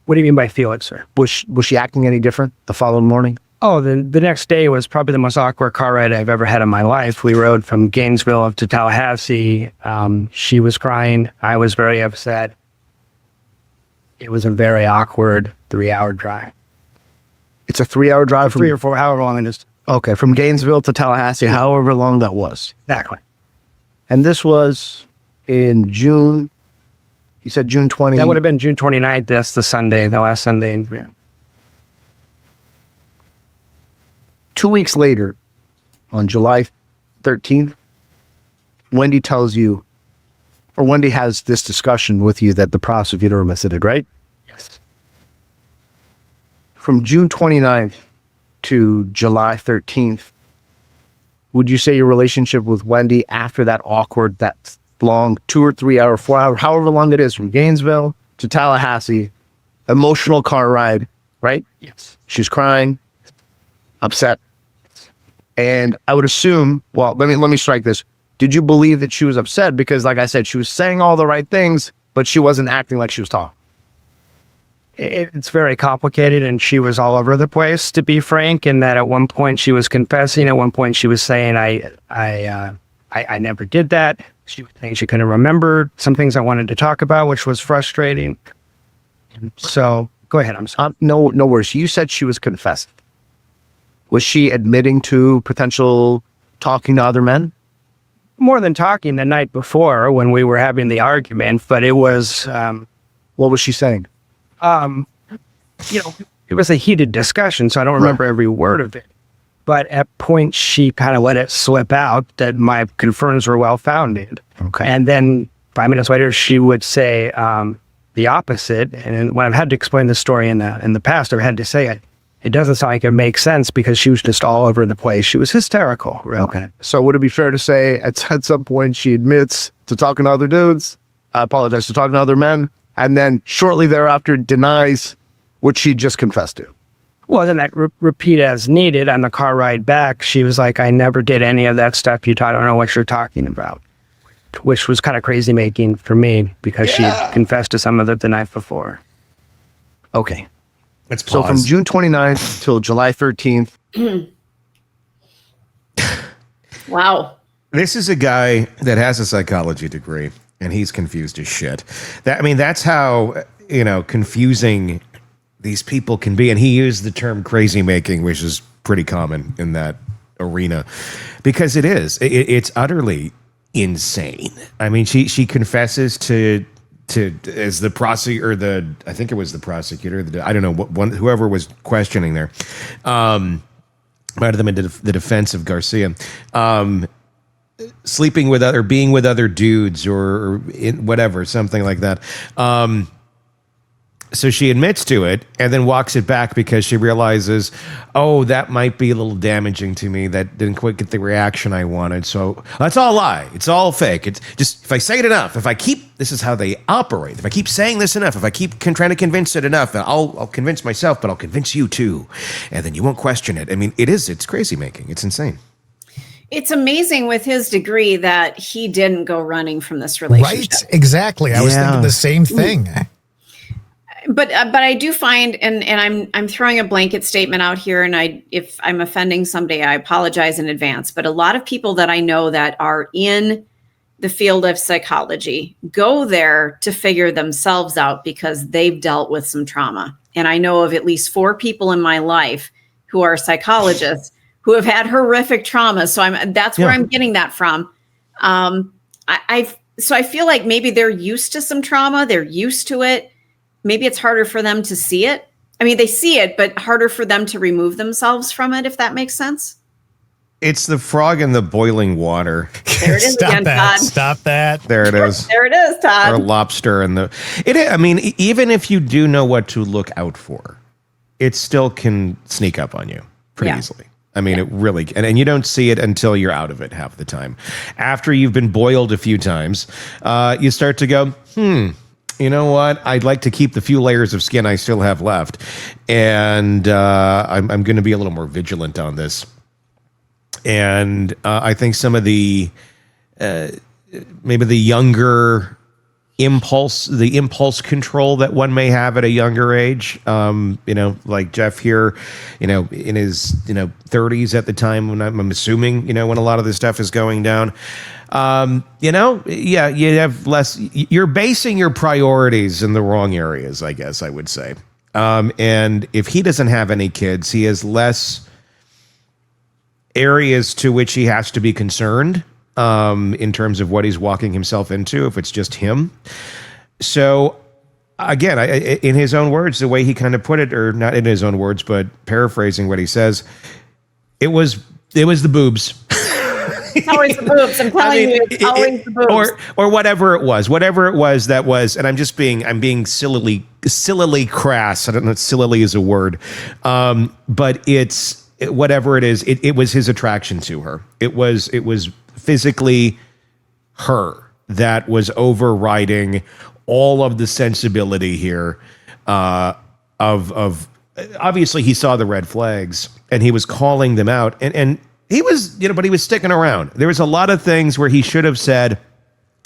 What do you mean by feel it, sir? Was she acting any different the following morning? Oh, the next day was probably the most awkward car ride I've ever had in my life. We rode from Gainesville up to Tallahassee. She was crying. I was very upset. It was a very awkward 3-hour drive. It's a 3-hour drive from 3 or 4, however long it is. Okay, from Gainesville to Tallahassee, however long that was. Exactly. And this was in June. You said June 20. That would have been June 29th. That's the Sunday, the last Sunday in June. 2 weeks later, on July 13th, Wendy tells you, or Wendy has this discussion with you that the prosecutor omitted, right? Yes. From June 29th to July 13th, would you say your relationship with Wendy after that awkward, that long 2 or 3 hour, 4 hour, however long it is, from Gainesville to Tallahassee, emotional car ride, right? Yes. She's crying, upset. And I would assume, well, let me strike this. Did you believe that she was upset? Because like I said, she was saying all the right things, but she wasn't acting like she was talking. It's very complicated, and she was all over the place, to be frank, in that at one point she was confessing, at one point she was saying, I never did that. She was saying she couldn't remember some things I wanted to talk about, which was frustrating. So go ahead, I'm sorry. No worries. You said she was confessing. Was she admitting to potential talking to other men? More than talking the night before when we were having the argument, but it was... what was she saying? It was a heated discussion, so I don't remember every word of it. But at points, she kind of let it slip out that my concerns were well-founded. Okay. And then 5 minutes later, she would say the opposite. And when I've had to explain the story in the past, I've had to say it doesn't sound like it makes sense because she was just all over the place. She was hysterical. Really. Okay. So would it be fair to say at some point she admits to talking to other dudes, to talking to other men, and then shortly thereafter denies what she just confessed to? Well, then that repeat as needed on the car ride back, she was like, I never did any of that stuff. I don't know what you're talking about, which was kind of crazy making for me because she confessed to some of it the night before. Okay. Let's pause. So from June 29th till July 13th. Wow. This is a guy that has a psychology degree, and he's confused as shit. That's how, confusing these people can be. And he used the term crazy making, which is pretty common in that arena, because it is. It's utterly insane. I mean, she confesses to as the prosecutor, I think it was the prosecutor, I don't know, whoever was questioning there, might have been the defense of Garcia, sleeping with being with other dudes or whatever, something like that. So she admits to it and then walks it back because she realizes, oh, that might be a little damaging to me. That didn't quite get the reaction I wanted. So that's all a lie. It's all fake. It's just, if I say it enough, this is how they operate. If I keep saying this enough, if I keep trying to convince it enough, I'll convince myself, but I'll convince you too. And then you won't question it. I mean, it's crazy making. It's insane. It's amazing with his degree that he didn't go running from this relationship. Right, exactly. I was thinking the same thing. But I do find, and I'm throwing a blanket statement out here, and if I'm offending someday, I apologize in advance. But a lot of people that I know that are in the field of psychology go there to figure themselves out because they've dealt with some trauma. And I know of at least 4 people in my life who are psychologists who have had horrific trauma. So that's where I'm getting that from. So I feel like maybe they're used to some trauma. They're used to it. Maybe it's harder for them to see it. I mean, they see it, but harder for them to remove themselves from it, if that makes sense. It's the frog in the boiling water. There it is again, Todd. Stop that. There it is. There it is, Todd. Or lobster in the... even if you do know what to look out for, it still can sneak up on you pretty easily. I mean, it really... And you don't see it until you're out of it half the time. After you've been boiled a few times, you start to go, you know what? I'd like to keep the few layers of skin I still have left. And I'm going to be a little more vigilant on this. And I think some of the, maybe the younger impulse control that one may have at a younger age, like Jeff here, in his, 30s at the time when I'm assuming, when a lot of this stuff is going down. You have less, you're basing your priorities in the wrong areas, I guess I would say. And if he doesn't have any kids, he has less areas to which he has to be concerned, in terms of what he's walking himself into, if it's just him. So again, in his own words, the way he kind of put it, or not in his own words, but paraphrasing what he says, it was the boobs. It's always the boobs. I'm telling you, it's always the boobs. Or whatever it was, that was, and I'm being sillily crass. I don't know if sillily is a word. But it's whatever it is, it was his attraction to her. It was physically her that was overriding all of the sensibility here, of obviously he saw the red flags and he was calling them out, and he was, but he was sticking around. There was a lot of things where he should have said,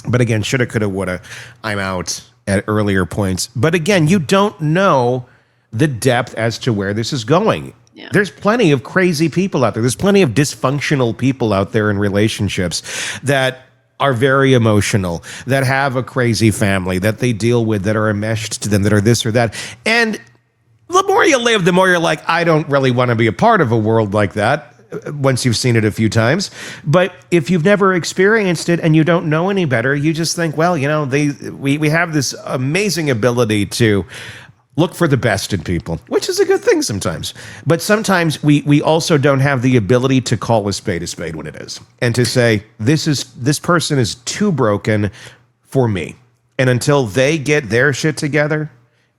but again, shoulda, coulda, woulda, I'm out at earlier points. But again, you don't know the depth as to where this is going. Yeah. There's plenty of crazy people out there. There's plenty of dysfunctional people out there in relationships that are very emotional, that have a crazy family, that they deal with, that are enmeshed to them, that are this or that. And the more you live, the more you're like, I don't really want to be a part of a world like that, once you've seen it a few times. But if you've never experienced it and you don't know any better, you just think, well, we have this amazing ability to look for the best in people, which is a good thing sometimes. But sometimes we also don't have the ability to call a spade when it is, and to say, this person is too broken for me. And until they get their shit together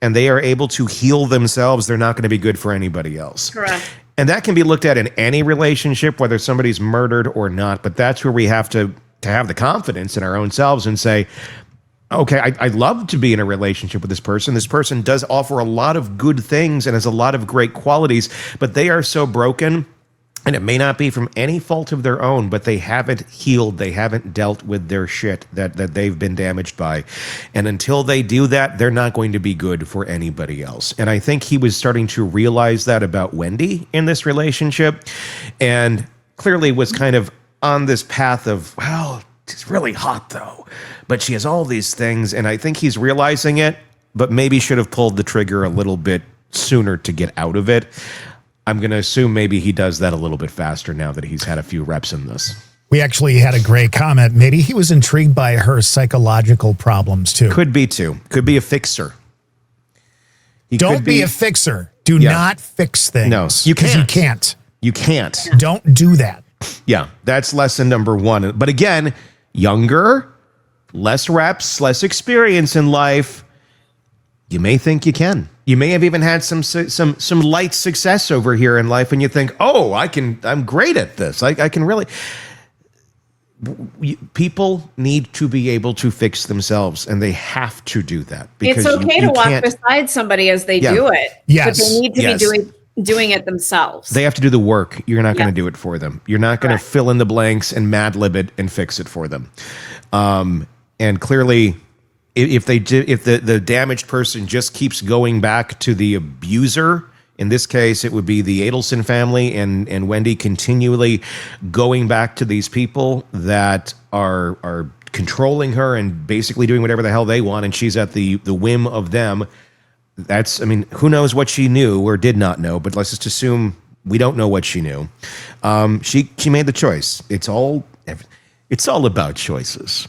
and they are able to heal themselves, they're not going to be good for anybody else. Correct. And that can be looked at in any relationship, whether somebody's murdered or not. But that's where we have to have the confidence in our own selves and say, okay, I'd love to be in a relationship with this person. This person does offer a lot of good things and has a lot of great qualities, but they are so broken. And it may not be from any fault of their own, but they haven't healed. They haven't dealt with their shit that they've been damaged by. And until they do that, they're not going to be good for anybody else. And I think he was starting to realize that about Wendy in this relationship, and clearly was kind of on this path of, well, she's really hot though, but she has all these things. And I think he's realizing it, but maybe should have pulled the trigger a little bit sooner to get out of it. I'm going to assume maybe he does that a little bit faster now that he's had a few reps in this. We actually had a great comment. Maybe he was intrigued by her psychological problems too. Could be too. Could be a fixer. Don't be a fixer. Do not fix things. No, you can't. You can't. You can't. Don't do that. Yeah, that's lesson number one. But again, younger, less reps, less experience in life. You may think you can. You may have even had some light success over here in life, and you think, "Oh, I'm great at this. I can really." People need to be able to fix themselves, and they have to do that. Because it's okay to walk beside somebody as they do it. Yes, but they need to be doing it themselves. They have to do the work. You're not going to do it for them. You're not going to fill in the blanks and Mad Lib it and fix it for them. And clearly, if the damaged person just keeps going back to the abuser, in this case, it would be the Adelson family and Wendy continually going back to these people that are controlling her and basically doing whatever the hell they want, and she's at the whim of them. Who knows what she knew or did not know, but let's just assume we don't know what she knew. She made the choice. It's all about choices.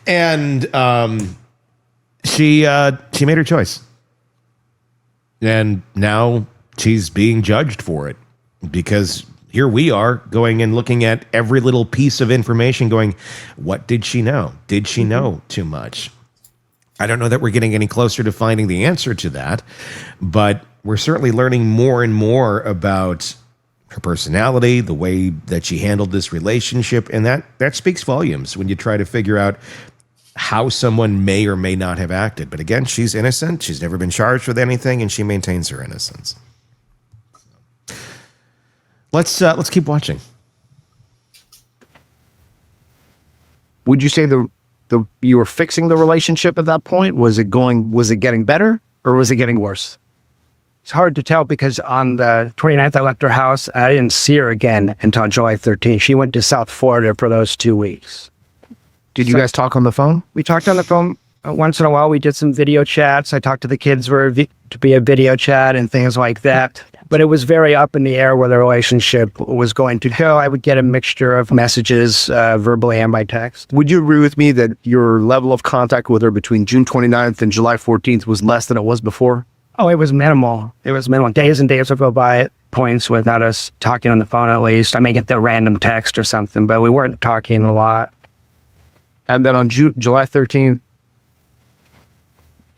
And she made her choice. And now she's being judged for it, because here we are going and looking at every little piece of information going, what did she know? Did she know too much? I don't know that we're getting any closer to finding the answer to that, but we're certainly learning more and more about her personality, the way that she handled this relationship, and that speaks volumes when you try to figure out how someone may or may not have acted. But again, she's innocent. She's never been charged with anything, and she maintains her innocence. Let's keep watching. Would you say you were fixing the relationship at that point? Was it getting better, or was it getting worse? It's hard to tell, because on the 29th, I left her house. I didn't see her again until July 13th. She went to South Florida for those 2 weeks. Did you guys talk on the phone? We talked on the phone once in a while. We did some video chats. I talked to the kids to be a video chat and things like that. But it was very up in the air where the relationship was going to go. I would get a mixture of messages, verbally and by text. Would you agree with me that your level of contact with her between June 29th and July 14th was less than it was before? Oh, it was minimal. It was minimal. Days and days would go by at points without us talking on the phone, at least. I may get the random text or something, but we weren't talking a lot. And then on July 13th,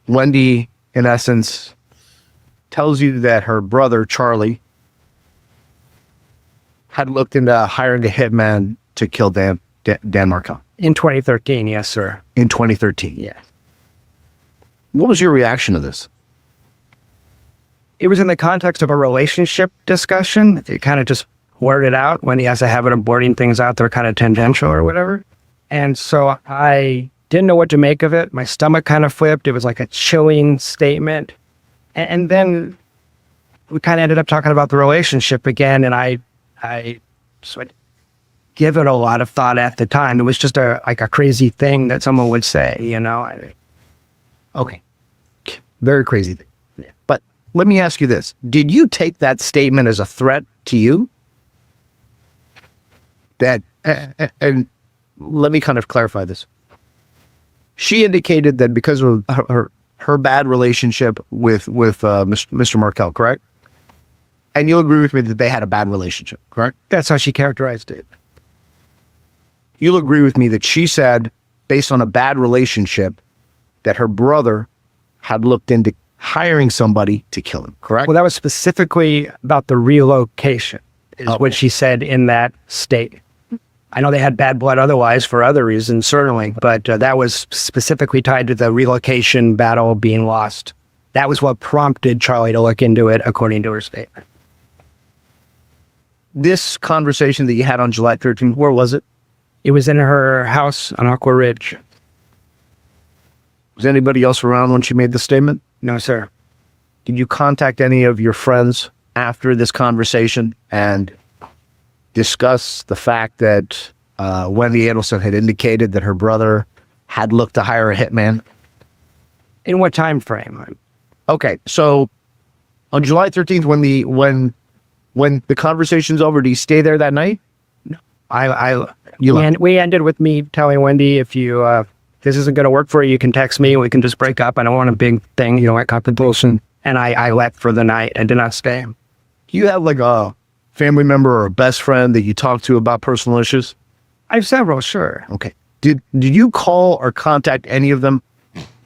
Wendy, in essence, tells you that her brother, Charlie, had looked into hiring a hitman to kill Dan Markel. In 2013, yes, sir. In 2013? Yeah. What was your reaction to this? It was in the context of a relationship discussion. It kind of just blurted out when he has a habit of blurting things out that are kind of tangential or whatever. And so I didn't know what to make of it. My stomach kind of flipped. It was like a chilling statement. And then we kind of ended up talking about the relationship again. And I sort of give it a lot of thought at the time. It was just a crazy thing that someone would say, you know. Okay. Very crazy thing. Yeah. But let me ask you this. Did you take that statement as a threat to you? And let me kind of clarify this. She indicated that because of her bad relationship with Mr. Markel, correct? And you'll agree with me that they had a bad relationship, correct? That's how she characterized it. You'll agree with me that she said, based on a bad relationship, that her brother had looked into hiring somebody to kill him, correct? Well, that was specifically about the relocation, is what she said in that state. I know they had bad blood otherwise for other reasons, certainly, but that was specifically tied to the relocation battle being lost. That was what prompted Charlie to look into it, according to her statement. This conversation that you had on July 13th, where was it? It was in her house on Aqua Ridge. Was anybody else around when she made the statement? No, sir. Did you contact any of your friends after this conversation and discuss the fact that Wendy Adelson had indicated that her brother had looked to hire a hitman? In what time frame? Okay, so on July 13th, when the conversation's over, do you stay there that night? We ended with me telling Wendy, if you this isn't going to work for you, you can text me. We can just break up. I don't want a big thing, like confrontation. And I left for the night. I did not stay. Do you have like a family member or a best friend that you talk to about personal issues? I have several, sure. Okay. Did you call or contact any of them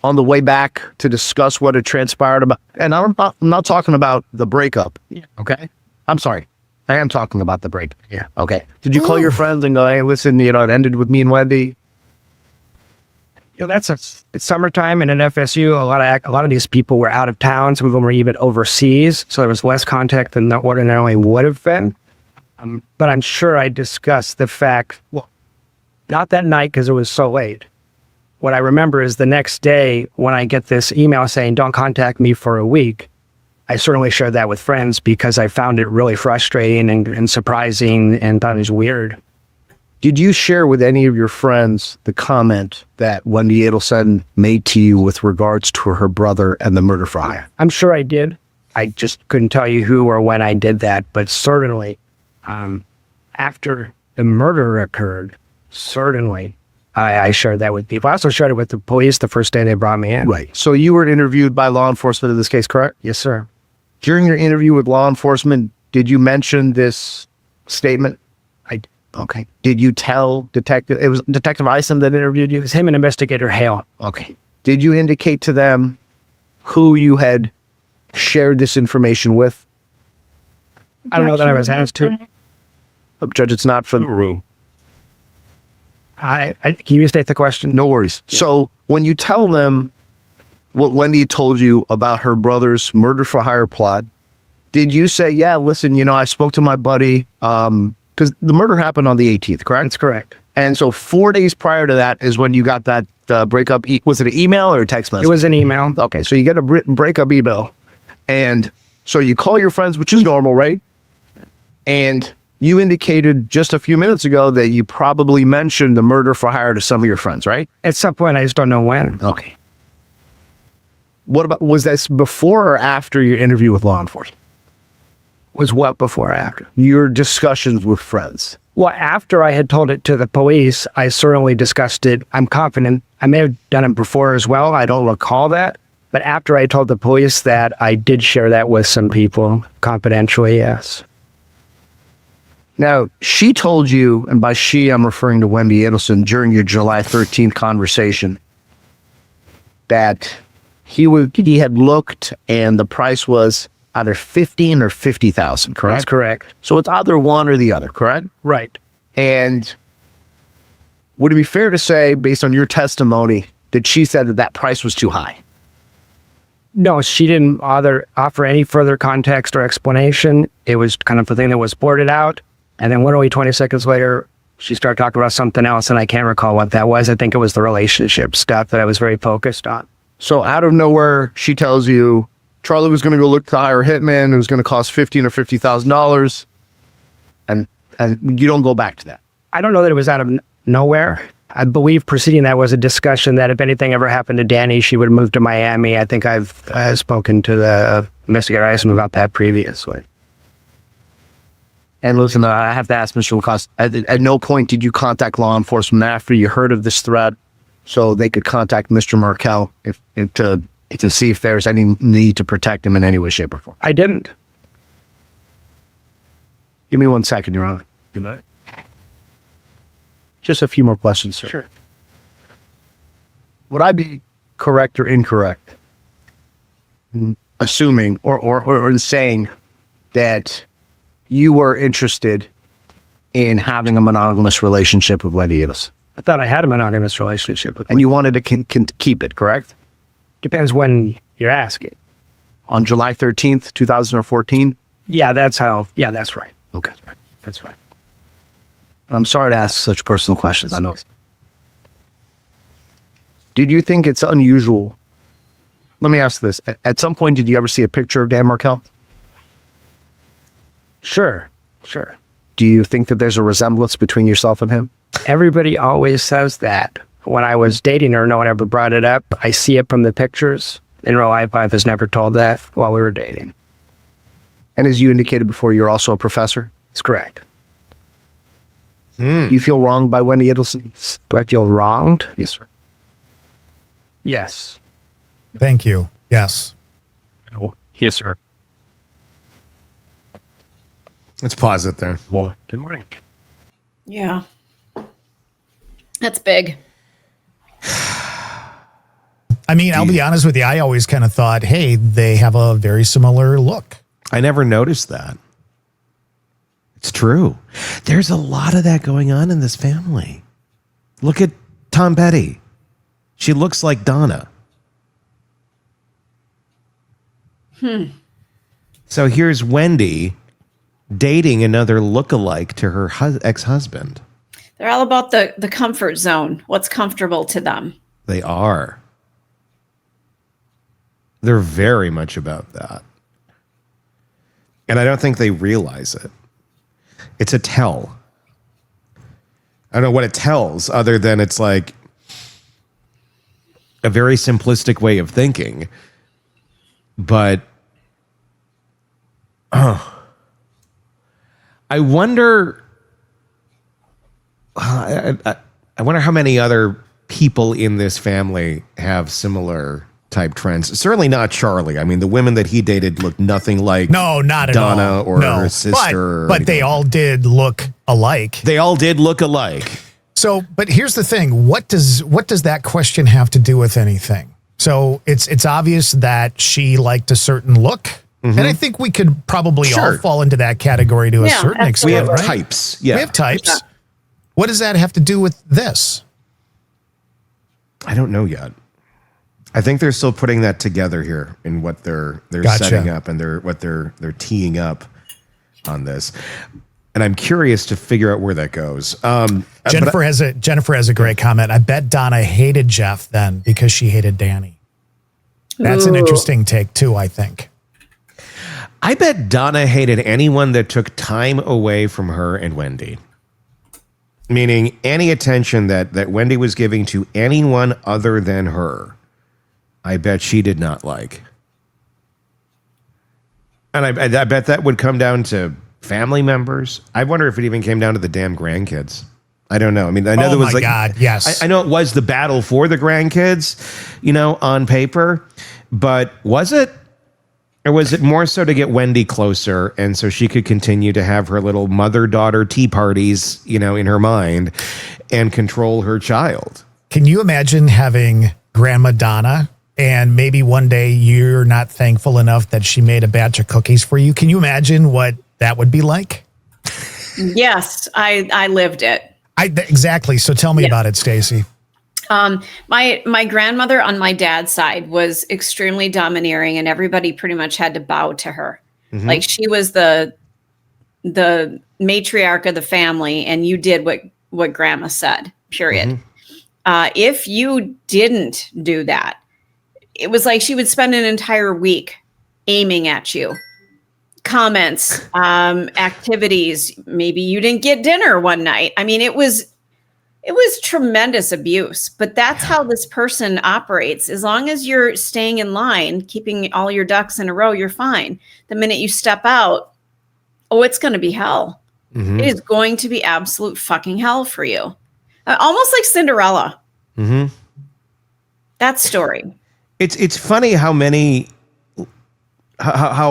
on the way back to discuss what had transpired about? And I'm not talking about the breakup. Yeah. Okay. I'm sorry. I am talking about the breakup. Yeah. Okay. Did you call your friends and go, hey, listen, it ended with me and Wendy? It's summertime, and in FSU, a lot of these people were out of town. Some of them were even overseas, so there was less contact than what ordinarily would have been. But I'm sure I discussed the fact, well, not that night because it was so late. What I remember is the next day when I get this email saying, don't contact me for a week, I certainly shared that with friends because I found it really frustrating and surprising and thought it was weird. Did you share with any of your friends the comment that Wendy Adelson made to you with regards to her brother and the murder for hire? I'm sure I did. I just couldn't tell you who or when I did that, but certainly after the murder occurred, certainly I shared that with people. I also shared it with the police the first day they brought me in. Right. So you were interviewed by law enforcement in this case, correct? Yes, sir. During your interview with law enforcement, did you mention this statement? Okay. Did you tell it was Detective Isom that interviewed you? It was him and Investigator Hale. Okay. Did you indicate to them who you had shared this information with? I don't know that I was asked to. Judge, it's not for the room. Can you restate the question? No worries. Yeah. So when you tell them what Wendy told you about her brother's murder for hire plot, did you say, yeah, listen, I spoke to my buddy, because the murder happened on the 18th, correct? That's correct. And so 4 days prior to that is when you got that breakup. Was it an email or a text message? It was an email. Okay, so you get a written breakup email. And so you call your friends, which is normal, right? And you indicated just a few minutes ago that you probably mentioned the murder for hire to some of your friends, right? At some point, I just don't know when. Okay. Was this before or after your interview with law enforcement? Was what before or after? Your discussions with friends. Well, after I had told it to the police, I certainly discussed it. I'm confident. I may have done it before as well. I don't recall that. But after I told the police that, I did share that with some people confidentially, yes. Now, she told you, and by she, I'm referring to Wendy Adelson, during your July 13th conversation, that he had looked and the price was either 15 or 50,000, correct? That's correct. So it's either one or the other, correct? Right. And would it be fair to say, based on your testimony, that she said that price was too high? No, she didn't offer any further context or explanation. It was kind of the thing that was blurted out. And then literally 20 seconds later, she started talking about something else, and I can't recall what that was. I think it was the relationship stuff that I was very focused on. So out of nowhere, she tells you Charlie was going to go look to hire a hitman. It was going to cost $15,000 or $50,000. And you don't go back to that. I don't know that it was out of nowhere. I believe preceding that was a discussion that if anything ever happened to Danny, she would move to Miami. I think I've spoken to the investigator Isom about that previously. And listen, I have to ask Mr. Lacasse, at no point did you contact law enforcement after you heard of this threat so they could contact Mr. Markel to see if there's any need to protect him in any way, shape, or form? I didn't. Give me 1 second, Your Honor. Good night. Just a few more questions, sir. Sure. Would I be correct or incorrect in assuming or in saying that you were interested in having a monogamous relationship with Wendy Adelson. I thought I had a monogamous relationship with And you wanted to keep it, correct? Depends when you're asking. On July 13th, 2014? Yeah, that's how. Yeah, that's right. Okay. That's right. I'm sorry to ask such personal questions. I know. Did you think it's unusual? Let me ask this. At some point, did you ever see a picture of Dan Markel? Sure. Do you think that there's a resemblance between yourself and him? Everybody always says that. When I was dating her, no one ever brought it up. I see it from the pictures. In real life, I was never told that while we were dating. And as you indicated before, you're also a professor? It's correct. Do you feel wronged by Wendy Adelson? Do I feel wronged? Yes, sir. Yes. Thank you. Yes. Oh, yes, sir. Let's pause it there. Well, good morning. Yeah. That's big. I mean, I'll be honest with you. I always kind of thought, hey, they have a very similar look. I never noticed that. It's true. There's a lot of that going on in this family. Look at Tom Petty. She looks like Donna. So here's Wendy dating another lookalike to her ex-husband. They're all about the comfort zone, what's comfortable to them. They are. They're very much about that. And I don't think they realize it. It's a tell. I don't know what it tells other than it's like a very simplistic way of thinking. But I wonder I wonder how many other people in this family have similar type trends. Certainly not Charlie. I mean, the women that he dated looked nothing like not at Donna all. or her sister. But they all did look alike. They all did look alike. So, but here's the thing. What does that question have to do with anything? So it's obvious that she liked a certain look. And I think we could probably all fall into that category to a certain extent. We have right? types. Yeah. We have types. What does that have to do with this? I don't know yet. I think they're still putting that together here in what they're Gotcha. setting up and they're teeing up on this. And I'm curious to figure out where that goes. Jennifer has a great comment. I bet Donna hated Jeff then because she hated Danny. That's an interesting take too, I think. I bet Donna hated anyone that took time away from her and Wendy. Meaning any attention that Wendy was giving to anyone other than her, I bet she did not like. And I bet that would come down to family members. I wonder if it even came down to the damn grandkids. I don't know. I mean, I know there was God, yes. I know it was the battle for the grandkids, on paper, but was it? Or was it more so to get Wendy closer and so she could continue to have her little mother-daughter tea parties, in her mind and control her child? Can you imagine having Grandma Donna and maybe one day you're not thankful enough that she made a batch of cookies for you? Can you imagine what that would be like? Yes, I lived it. Exactly. So tell me about it, Stacy. My grandmother on my dad's side was extremely domineering, and everybody pretty much had to bow to her. Mm-hmm. Like she was the matriarch of the family, and you did what grandma said, period. Mm-hmm. If you didn't do that, it was like she would spend an entire week aiming at you. Comments, activities, maybe you didn't get dinner one night. I mean, it was tremendous abuse, but that's how this person operates. As long as you're staying in line, keeping all your ducks in a row, you're fine. The minute you step out, it's going to be hell. Mm-hmm. It is going to be absolute fucking hell for you. Almost like Cinderella. Mm-hmm. That story. It's funny how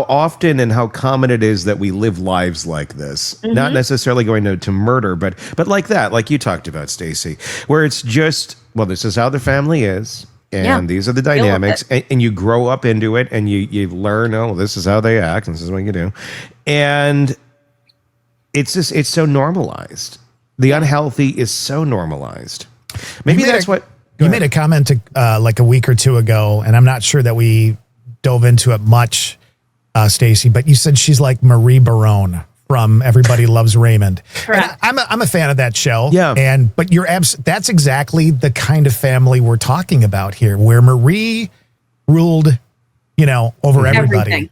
often and how common it is that we live lives like this, mm-hmm. not necessarily going to murder, but like that, like you talked about, Stacy, where it's just, this is how the family is. And these are the dynamics, and you grow up into it, and you learn, this is how they act, and this is what you do. And it's so normalized. The unhealthy is so normalized. Maybe that's what you made a comment like a week or two ago, and I'm not sure that we dove into it much, Stacey, but you said she's like Marie Barone from Everybody Loves Raymond. Correct. I'm a fan of that show. Yeah. But that's exactly the kind of family we're talking about here, where Marie ruled, over everybody. Everything.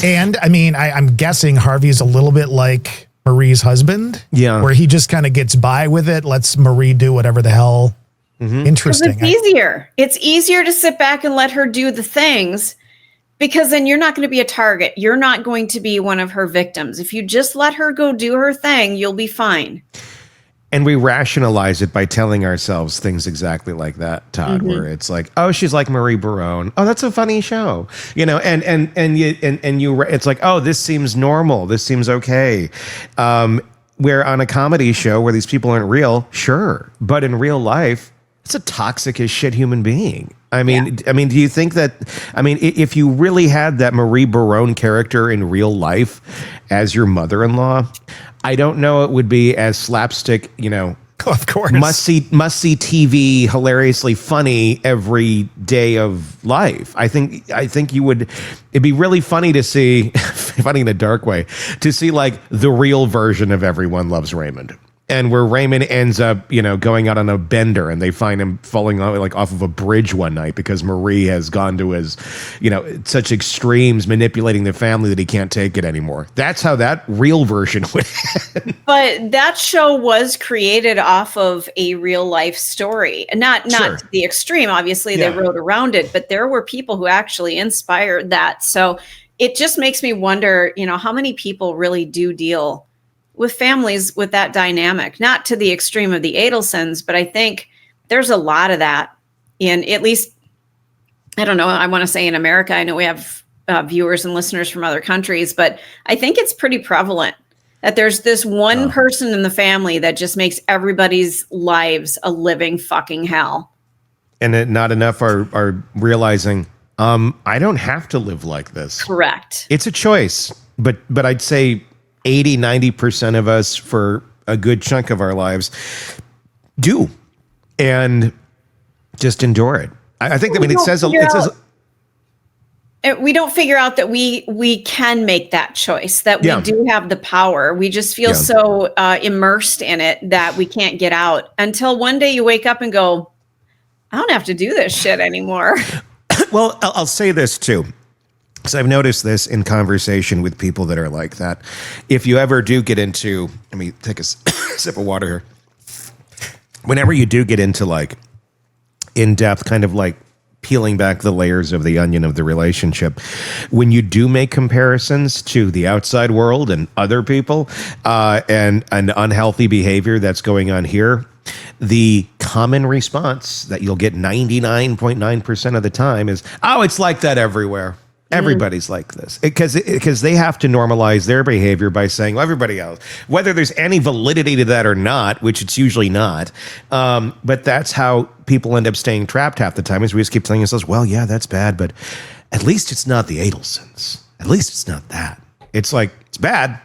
And I mean, I'm guessing Harvey's a little bit like Marie's husband. Yeah. Where he just kind of gets by with it, lets Marie do whatever the hell. Interesting. It's easier. It's easier to sit back and let her do the things, because then you're not going to be a target. You're not going to be one of her victims. If you just let her go do her thing, you'll be fine. And we rationalize it by telling ourselves things exactly like that, Todd, where it's like, oh, she's like Marie Barone. Oh, that's a funny show. It's like, oh, this seems normal. This seems okay. Where on a comedy show where these people aren't real, sure. But in real life, it's a toxic as shit human being. I mean, do you think that, if you really had that Marie Barone character in real life as your mother-in-law, I don't know it would be as slapstick, Of course. must see TV, hilariously funny every day of life. I think you would, it'd be really funny to see, funny in a dark way, to see like the real version of Everyone Loves Raymond. And where Raymond ends up, going out on a bender, and they find him falling off of a bridge one night because Marie has gone to his, such extremes, manipulating the family that he can't take it anymore. That's how that real version would end. But that show was created off of a real life story, not Sure. to the extreme. Obviously, they wrote around it, but there were people who actually inspired that. So it just makes me wonder, how many people really do deal with families with that dynamic, not to the extreme of the Adelsons, but I think there's a lot of that in, at least, I don't know, I want to say in America. I know we have viewers and listeners from other countries, but I think it's pretty prevalent that there's this one person in the family that just makes everybody's lives a living fucking hell. And not enough are realizing, I don't have to live like this. Correct. It's a choice, but I'd say 80-90% of us for a good chunk of our lives do, and just endure it. I think that it says we don't figure out that we can make that choice, that we do have the power. We just feel so immersed in it that we can't get out until one day you wake up and go, I don't have to do this shit anymore. Well, I'll say this too. So I've noticed this in conversation with people that are like that. If you ever do get into, let me take a sip of water here. Whenever you do get into like in-depth kind of like peeling back the layers of the onion of the relationship, when you do make comparisons to the outside world and other people and an unhealthy behavior that's going on here, the common response that you'll get 99.9% of the time is, oh, it's like that everywhere. Everybody's like this, because they have to normalize their behavior by saying, well, everybody else, whether there's any validity to that or not, which it's usually not. But that's how people end up staying trapped half the time, is we just keep telling ourselves, well, yeah, that's bad, but at least it's not the Adelsons. At least it's not that. It's like, it's bad,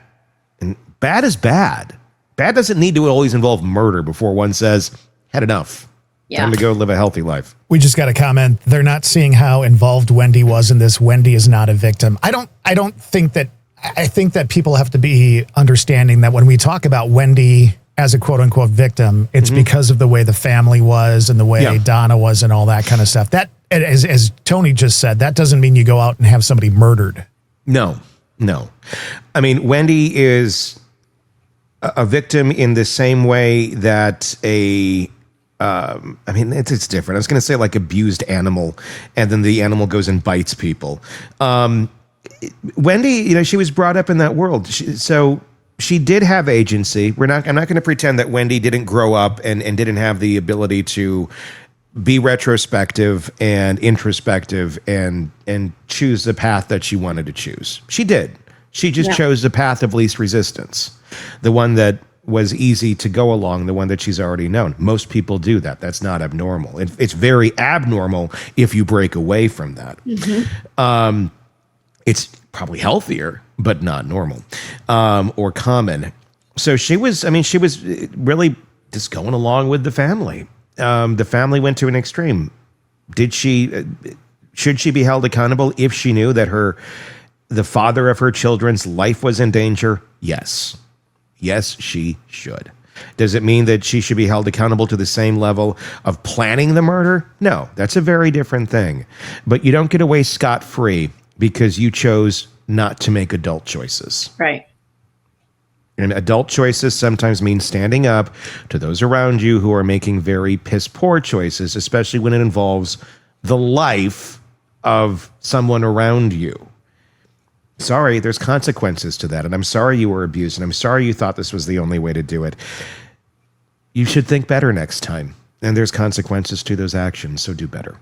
and bad is bad. Bad doesn't need to always involve murder before one says, had enough. Yeah. Time to go live a healthy life. We just got a comment. They're not seeing how involved Wendy was in this. Wendy is not a victim. I don't think that. I think that people have to be understanding that when we talk about Wendy as a quote unquote victim, it's because of the way the family was and the way Donna was and all that kind of stuff. That, as Tony just said, that doesn't mean you go out and have somebody murdered. No. I mean, Wendy is a victim in the same way that it's different. I was going to say like abused animal, and then the animal goes and bites people. Wendy, she was brought up in that world. So she did have agency. I'm not going to pretend that Wendy didn't grow up and didn't have the ability to be retrospective and introspective and choose the path that she wanted to choose. She did. She just chose the path of least resistance, the one that was easy to go along, the one that she's already known. Most people do that. That's not abnormal. It's very abnormal if you break away from that. It's probably healthier, but not normal or common. So she was really just going along with the family. The family went to an extreme. Should she be held accountable if she knew that the father of her children's life was in danger? Yes. Yes, she should. Does it mean that she should be held accountable to the same level of planning the murder? No, that's a very different thing. But you don't get away scot-free because you chose not to make adult choices. Right. And adult choices sometimes mean standing up to those around you who are making very piss-poor choices, especially when it involves the life of someone around you. Sorry, there's consequences to that. And I'm sorry you were abused. And I'm sorry you thought this was the only way to do it. You should think better next time. And there's consequences to those actions. So do better.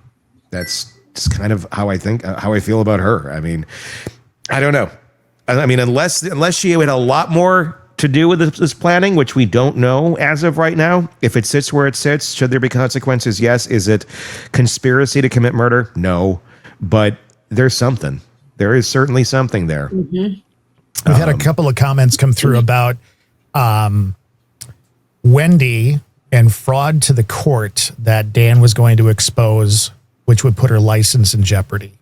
That's just kind of how I feel about her. I mean, I don't know. I mean, unless she had a lot more to do with this planning, which we don't know as of right now. If it sits where it sits, should there be consequences? Yes. Is it conspiracy to commit murder? No. But there's something. There is certainly something there. Mm-hmm. We've had a couple of comments come through about Wendy and fraud to the court that Dan was going to expose, which would put her license in jeopardy.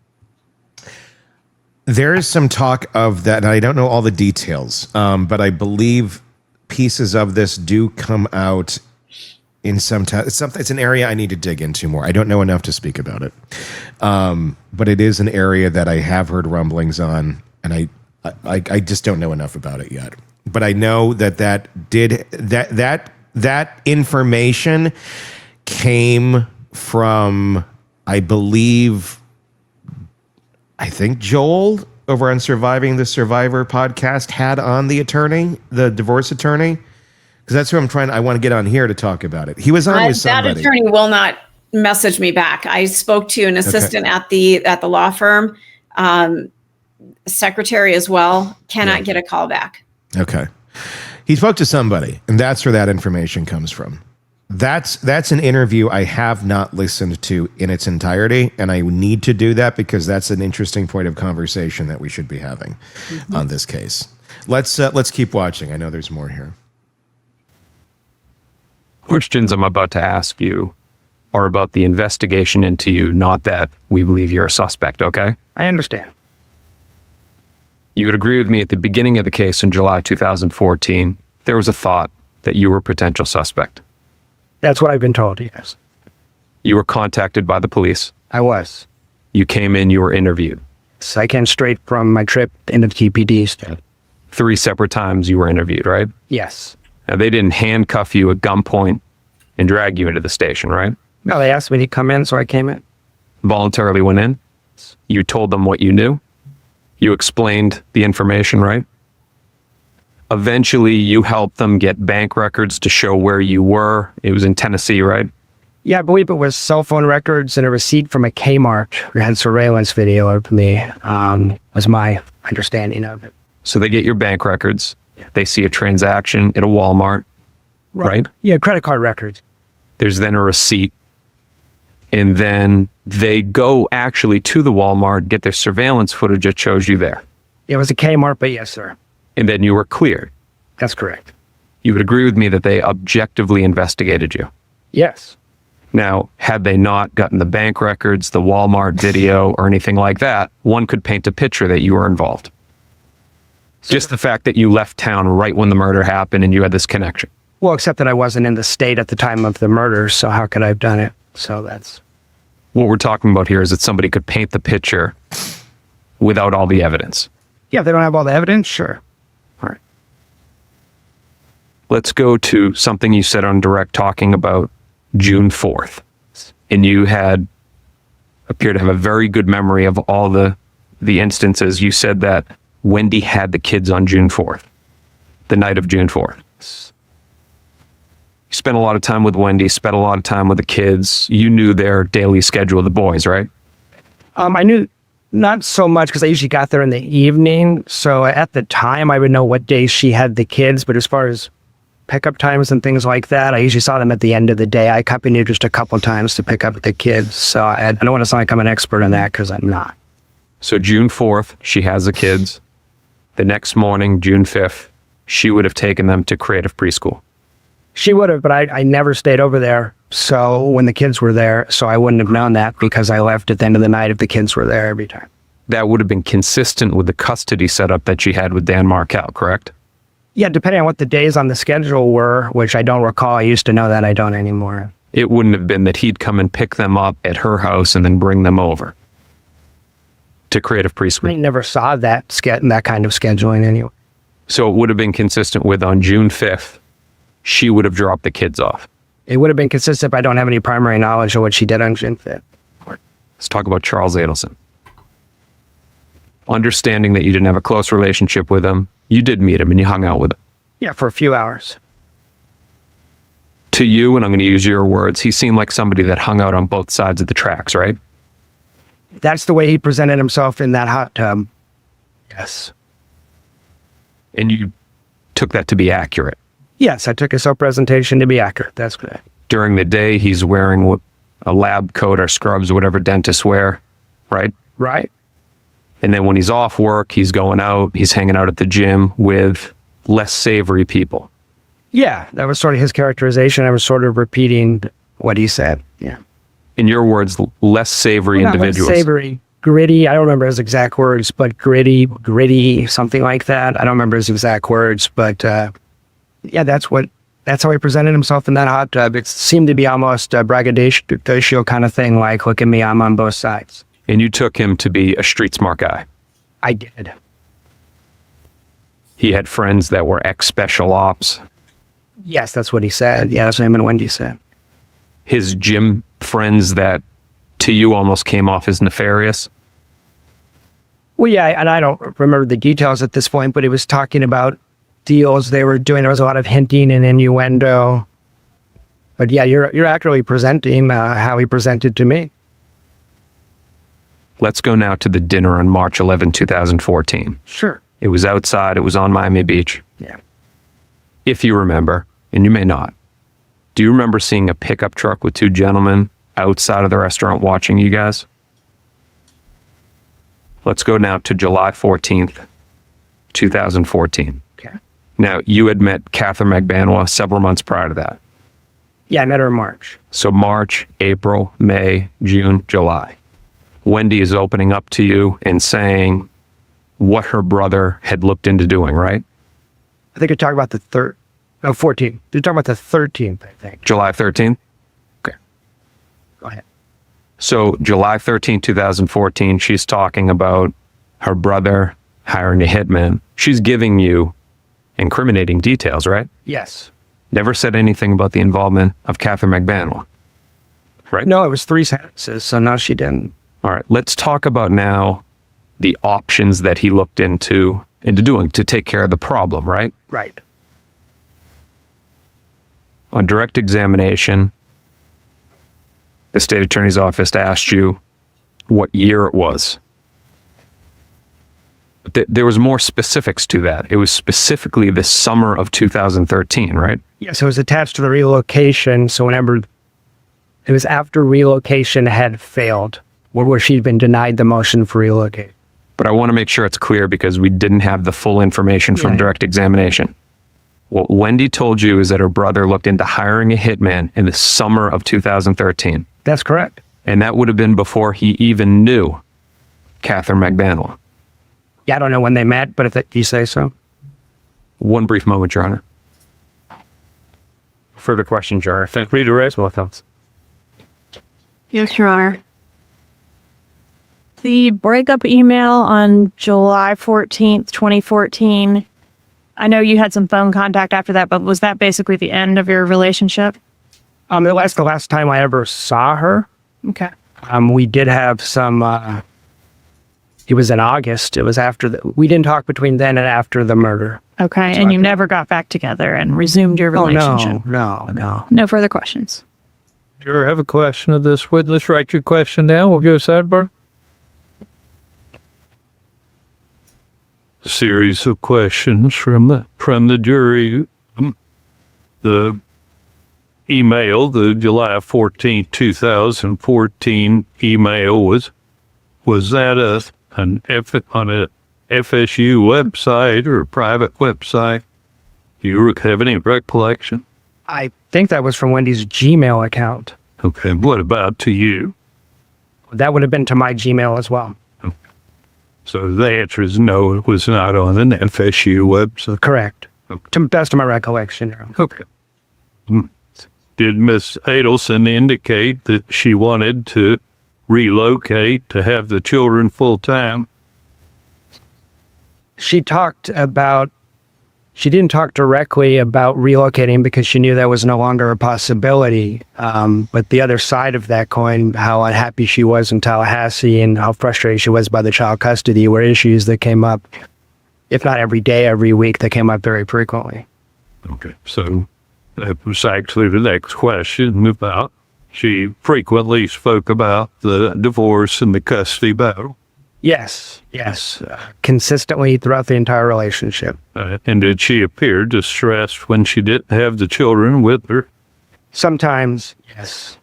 There is some talk of that, and I don't know all the details, but I believe pieces of this do come out in some time. It's an area I need to dig into more. I don't know enough to speak about it, but it is an area that I have heard rumblings on, and I just don't know enough about it yet. But I know that information came from, I think Joel over on Surviving the Survivor podcast had on the divorce attorney. Because that's who I want to get on here to talk about it. He was on with somebody. That attorney will not message me back. I spoke to an assistant at the law firm, secretary as well. Cannot get a call back. Okay. He spoke to somebody, and that's where that information comes from. That's an interview I have not listened to in its entirety, and I need to do that because that's an interesting point of conversation that we should be having on this case. Let's keep watching. I know there's more here. Questions I'm about to ask you are about the investigation into you, not that we believe you're a suspect, okay? I understand. You would agree with me at the beginning of the case in July 2014, there was a thought that you were a potential suspect. That's what I've been told, yes. You were contacted by the police. I was. You came in, you were interviewed. So I came straight from my trip into the TPD. 3 separate times you were interviewed, right? Yes. Now, they didn't handcuff you at gunpoint and drag you into the station, right? No, they asked me to come in, so I came in. Voluntarily went in. You told them what you knew. You explained the information, right? Eventually, you helped them get bank records to show where you were. It was in Tennessee, right? Yeah, I believe it was cell phone records and a receipt from a Kmart who had surveillance video of me, was my understanding of it. So they get your bank records. They see a transaction at a Walmart, right? Yeah, credit card records. There's then a receipt. And then they go actually to the Walmart, get their surveillance footage that shows you there. It was a Kmart, but yes, sir. And then you were cleared. That's correct. You would agree with me that they objectively investigated you. Yes. Now, had they not gotten the bank records, the Walmart video, or anything like that, one could paint a picture that you were involved. Just the fact that you left town right when the murder happened and you had this connection. Well, except that I wasn't in the state at the time of the murder, so how could I have done it? So that's... What we're talking about here is that somebody could paint the picture without all the evidence. Yeah, if they don't have all the evidence, sure. All right. Let's go to something you said on direct talking about June 4th. And you appear to have a very good memory of all the instances. You said that Wendy had the kids on June 4th, the night of June 4th. You spent a lot of time with Wendy, spent a lot of time with the kids. You knew their daily schedule of the boys, right? I knew not so much because I usually got there in the evening. So at the time, I would know what days she had the kids. But as far as pickup times and things like that, I usually saw them at the end of the day. I accompanied just a couple times to pick up the kids. So I don't want to sound like I'm an expert on that because I'm not. So June 4th, she has the kids. the next morning, June 5th, she would have taken them to creative preschool. She would have, but I never stayed over there. So when the kids were there, so I wouldn't have known that because I left at the end of the night if the kids were there every time. That would have been consistent with the custody setup that she had with Dan Markel, correct? Yeah, depending on what the days on the schedule were, which I don't recall. I used to know that. I don't anymore. It wouldn't have been that he'd come and pick them up at her house and then bring them over to creative I preschool. never saw that kind of scheduling anyway. So it would have been consistent with on June 5th, she would have dropped the kids off. It would have been consistent, but I don't have any primary knowledge of what she did on June 5th. Let's talk about Charles Adelson. Understanding that you didn't have a close relationship with him, you did meet him and you hung out with him. Yeah, for a few hours. To you, and I'm going to use your words, he seemed like somebody that hung out on both sides of the tracks, right? That's the way he presented himself in that hot tub. Yes. And you took that to be accurate. Yes, I took his self-presentation to be accurate. That's good. During the day, he's wearing a lab coat or scrubs or whatever dentists wear, right? Right. And then when he's off work, he's going out, he's hanging out at the gym with less savory people. Yeah, that was sort of his characterization. I was sort of repeating what he said. Yeah. In your words, less savory individuals. Less savory, gritty. I don't remember his exact words, but gritty, something like that. I don't remember his exact words, but yeah, that's how he presented himself in that hot tub. It seemed to be almost a braggadocio kind of thing, like, look at me, I'm on both sides. And you took him to be a street smart guy. I did. He had friends that were ex-special ops. Yes, that's what he said. Yeah, that's what him and Wendy said. His gym friends that to you almost came off as nefarious. Well, yeah, and I don't remember the details at this point, but he was talking about deals they were doing. There was a lot of hinting and innuendo. But yeah, you're accurately presenting how he presented to me. Let's go now to the dinner on March 11, 2014. Sure. It was outside. It was on Miami Beach. Yeah. If you remember, and you may not, do you remember seeing a pickup truck with two gentlemen outside of the restaurant watching you guys? Let's go now to July 14th, 2014. Okay. Now, you had met Catherine McBanois several months prior to that. Yeah, I met her in March. So March, April, May, June, July. Wendy is opening up to you and saying what her brother had looked into doing, right? I think you're talking about the 14th. You're talking about the 13th, I think. July 13th? Okay. Go ahead. So July 13th, 2014, she's talking about her brother hiring a hitman. She's giving you incriminating details, right? Yes. Never said anything about the involvement of Catherine McBanois, right? No, it was 3 sentences, so no, she didn't. All right, let's talk about now the options that he looked into doing to take care of the problem, right? Right. On direct examination, the state attorney's office asked you what year it was. But there was more specifics to that. It was specifically the summer of 2013, right? Yes, it was attached to the relocation, so whenever it was after relocation had failed, where she'd been denied the motion for relocate. But I want to make sure it's clear because we didn't have the full information from direct examination. What Wendy told you is that her brother looked into hiring a hitman in the summer of 2013. That's correct. And that would have been before he even knew Catherine McBanois. Yeah, I don't know when they met, but if you say so. One brief moment, Your Honor. Further questions, Your Honor. Feel free to raise more thoughts. Yes, Your Honor. The breakup email on July 14th, 2014, I know you had some phone contact after that, but was that basically the end of your relationship? The last time I ever saw her. Okay. We did have some, it was in August. It was after we didn't talk between then and after the murder. Okay, and you never got back together and resumed your relationship? No. No further questions? Do you have a question of this witness? Write your question down. We'll give a sidebar. Series of questions from the jury. The email, the July 14, 2014 email was that an FSU website or private website? Do you have any recollection? I think that was from Wendy's Gmail account. Okay, what about to you? That would have been to my Gmail as well. So the answer is no, it was not on an FSU website. Correct. To the best of my recollection. Your Honor. Okay. Did Miss Adelson indicate that she wanted to relocate to have the children full time? She didn't talk directly about relocating because she knew that was no longer a possibility. But the other side of that coin, how unhappy she was in Tallahassee and how frustrated she was by the child custody, were issues that came up, if not every day, every week, that came up very frequently. Okay, so that was actually the next question about, she frequently spoke about the divorce and the custody battle. Yes. Consistently throughout the entire relationship. And did she appear distressed when she didn't have the children with her? Sometimes, yes.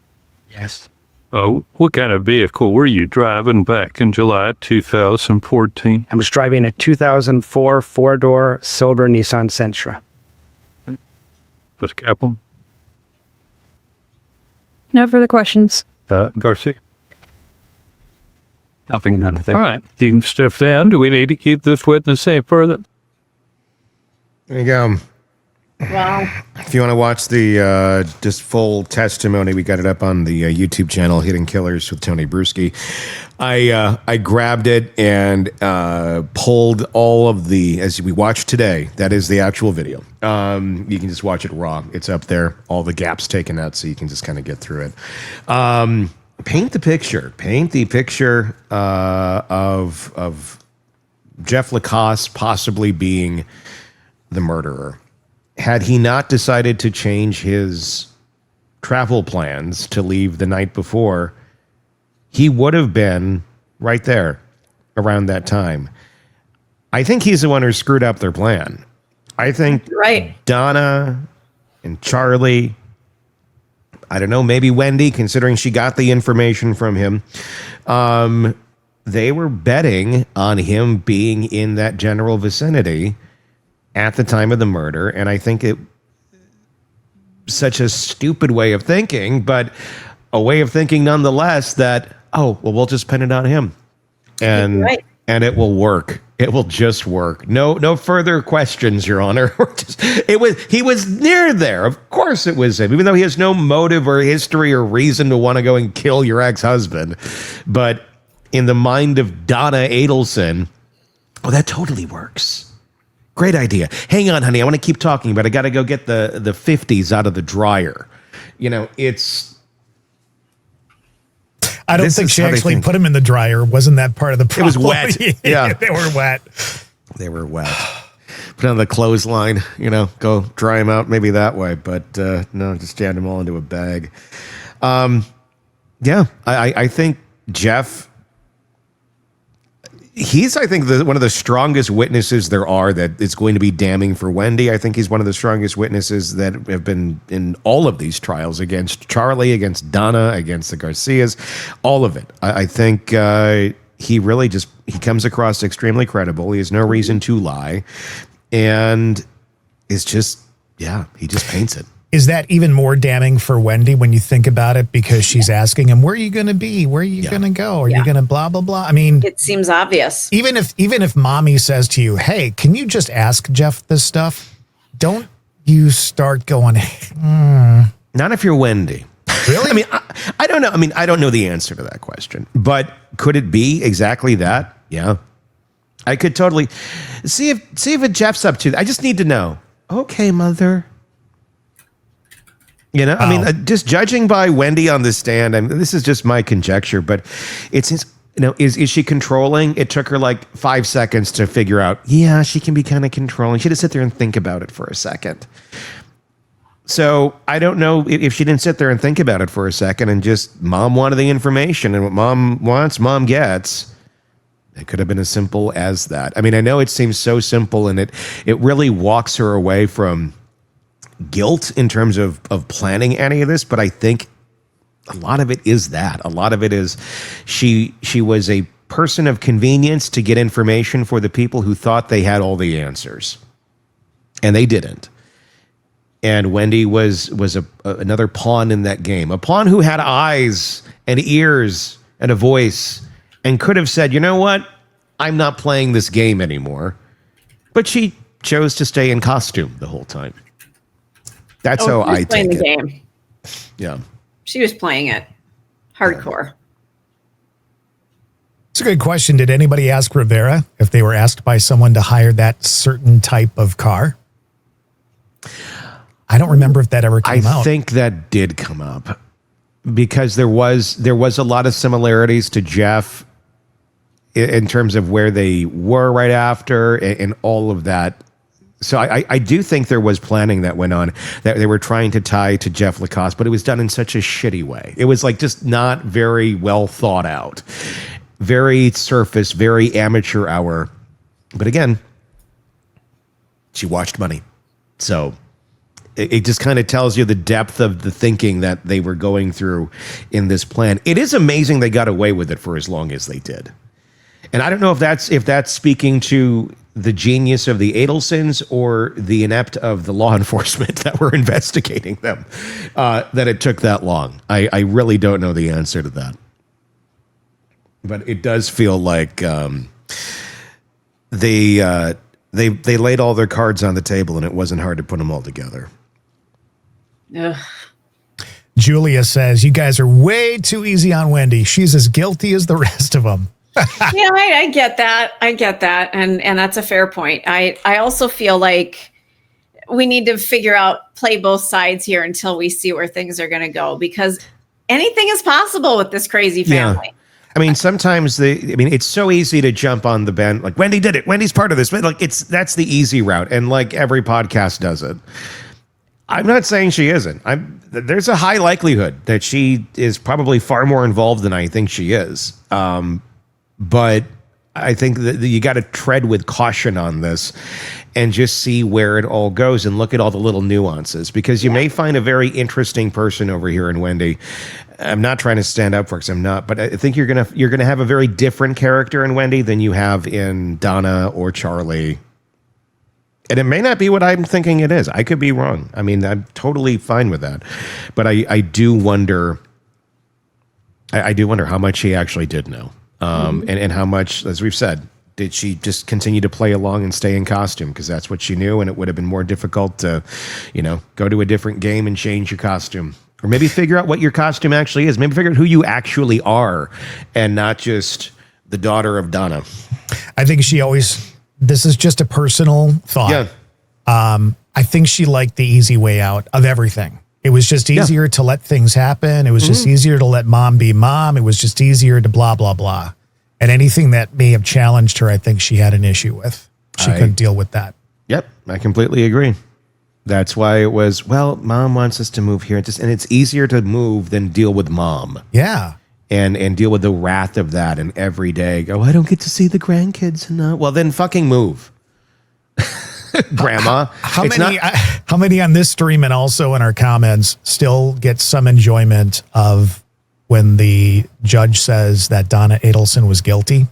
Oh, what kind of vehicle were you driving back in July 2014? I was driving a 2004 four-door silver Nissan Sentra. Ms. Kaplan? No further questions. Garcia? Nothing. All right, you can step down. Do we need to keep this witness any further? There you go. Wow. If you want to watch the just full testimony, we got it up on the YouTube channel, Hidden Killers with Tony Bruschi. I grabbed it and pulled all of the, as we watched today, that is the actual video. You can just watch it raw. It's up there, all the gaps taken out, so you can just kind of get through it. Paint the picture. Paint the picture of Jeff Lacasse possibly being the murderer. Had he not decided to change his travel plans to leave the night before, he would have been right there around that time. I think he's the one who screwed up their plan. I think Donna and Charlie, I don't know, maybe Wendy, considering she got the information from him, they were betting on him being in that general vicinity at the time of the murder. And I think it such a stupid way of thinking, but a way of thinking nonetheless that, oh, well, we'll just pin it on him. And and it will work. It will just work. No further questions, Your Honor. He was near there. Of course it was him, even though he has no motive or history or reason to want to go and kill your ex-husband. But in the mind of Donna Adelson, oh, that totally works. Great idea. Hang on, honey. I want to keep talking, but I got to go get the 50s out of the dryer. You know, it's... I don't think she actually put him in the dryer. Wasn't that part of the problem? It was wet. Yeah. They were wet. They were wet. Put on the clothesline, go dry them out maybe that way. But no, just jammed them all into a bag. Yeah, I think Jeff... He's, I think, one of the strongest witnesses there are that is going to be damning for Wendy. I think he's one of the strongest witnesses that have been in all of these trials against Charlie, against Donna, against the Garcias, all of it. I think he really he comes across extremely credible. He has no reason to lie. And it's just, he just paints it. Is that even more damning for Wendy when you think about it? Because she's asking him, where are you going to be? Where are you going to go? Are you going to blah, blah, blah? I mean, it seems obvious. Even if mommy says to you, hey, can you just ask Jeff this stuff? Don't you start going, Not if you're Wendy. Really? I mean, I don't know. I mean, I don't know the answer to that question, but could it be exactly that? Yeah. I could totally see if Jeff's up to. I just need to know. Okay, mother. I mean, just judging by Wendy on the stand, this is just my conjecture, but it's is she controlling? It took her like 5 seconds to figure out, she can be kind of controlling. She had to sit there and think about it for a second. So I don't know if she didn't sit there and think about it for a second and just mom wanted the information, and what mom wants, mom gets. It could have been as simple as that. I mean, I know it seems so simple, and it really walks her away from guilt in terms of planning any of this, but I think a lot of it is that. A lot of it is she was a person of convenience to get information for the people who thought they had all the answers. And they didn't. And Wendy was another pawn in that game. A pawn who had eyes and ears and a voice and could have said, you know what? I'm not playing this game anymore. But she chose to stay in costume the whole time. That's how I take the it. Game. Yeah. She was playing it hardcore. It's a good question. Did anybody ask Rivera if they were asked by someone to hire that certain type of car? I don't remember if that ever came out. I think that did come up because there was a lot of similarities to Jeff in terms of where they were right after and all of that. So I do think there was planning that went on that they were trying to tie to Jeff Lacasse, but it was done in such a shitty way. It was like just not very well thought out, very surface, very amateur hour. But again, she watched money. So it just kind of tells you the depth of the thinking that they were going through in this plan. It is amazing they got away with it for as long as they did. And I don't know if that's speaking to the genius of the Adelsons or the inept of the law enforcement that were investigating them, that it took that long. I really don't know the answer to that. But it does feel like they laid all their cards on the table and it wasn't hard to put them all together. Ugh. Julia says, you guys are way too easy on Wendy. She's as guilty as the rest of them. Yeah, I get that. And that's a fair point. I also feel like we need to figure out, play both sides here until we see where things are going to go, because anything is possible with this crazy family. Yeah. I mean, sometimes it's so easy to jump on the band. Like, Wendy did it. Wendy's part of this. Like, that's the easy route. And like every podcast does it. I'm not saying she isn't. There's a high likelihood that she is probably far more involved than I think she is. But I think that you got to tread with caution on this and just see where it all goes and look at all the little nuances, because you may find a very interesting person over here in Wendy. I'm not trying to stand up for her, because I'm not, but I think you're gonna have a very different character in Wendy than you have in Donna or Charlie. And it may not be what I'm thinking it is. I could be wrong. I mean, I'm totally fine with that. But I do wonder. I do wonder how much she actually did know. And how much, as we've said, did she just continue to play along and stay in costume because that's what she knew, and it would have been more difficult to, go to a different game and change your costume, or maybe figure out what your costume actually is. Maybe figure out who you actually are, and not just the daughter of Donna. I think this is just a personal thought. Yeah. I think she liked the easy way out of everything. It was just easier to let things happen. It was just easier to let mom be mom. It was just easier to blah, blah, blah. And anything that may have challenged her, I think she had an issue with. She couldn't deal with that. Yep, I completely agree. That's why it was, well, mom wants us to move here. And it's easier to move than deal with mom. Yeah. And deal with the wrath of that, and every day go, I don't get to see the grandkids enough. Well, then fucking move. Grandma. How many on this stream and also in our comments still get some enjoyment of when the judge says that Donna Adelson was guilty?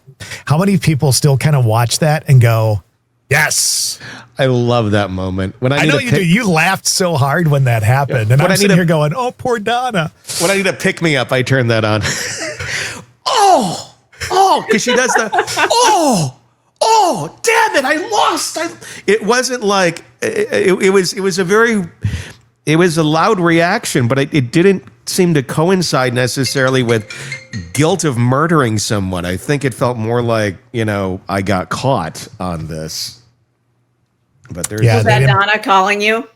How many people still kind of watch that and go, yes? I love that moment. When I know you do. You laughed so hard when that happened. Yeah. And I'm sitting here going, oh, poor Donna. When I need a pick me up, I turn that on. Because she does the, damn it, I lost. It wasn't like, it was a loud reaction, but it didn't seem to coincide necessarily with guilt of murdering someone. I think it felt more like, I on caught on this. But there's was that Donna calling you?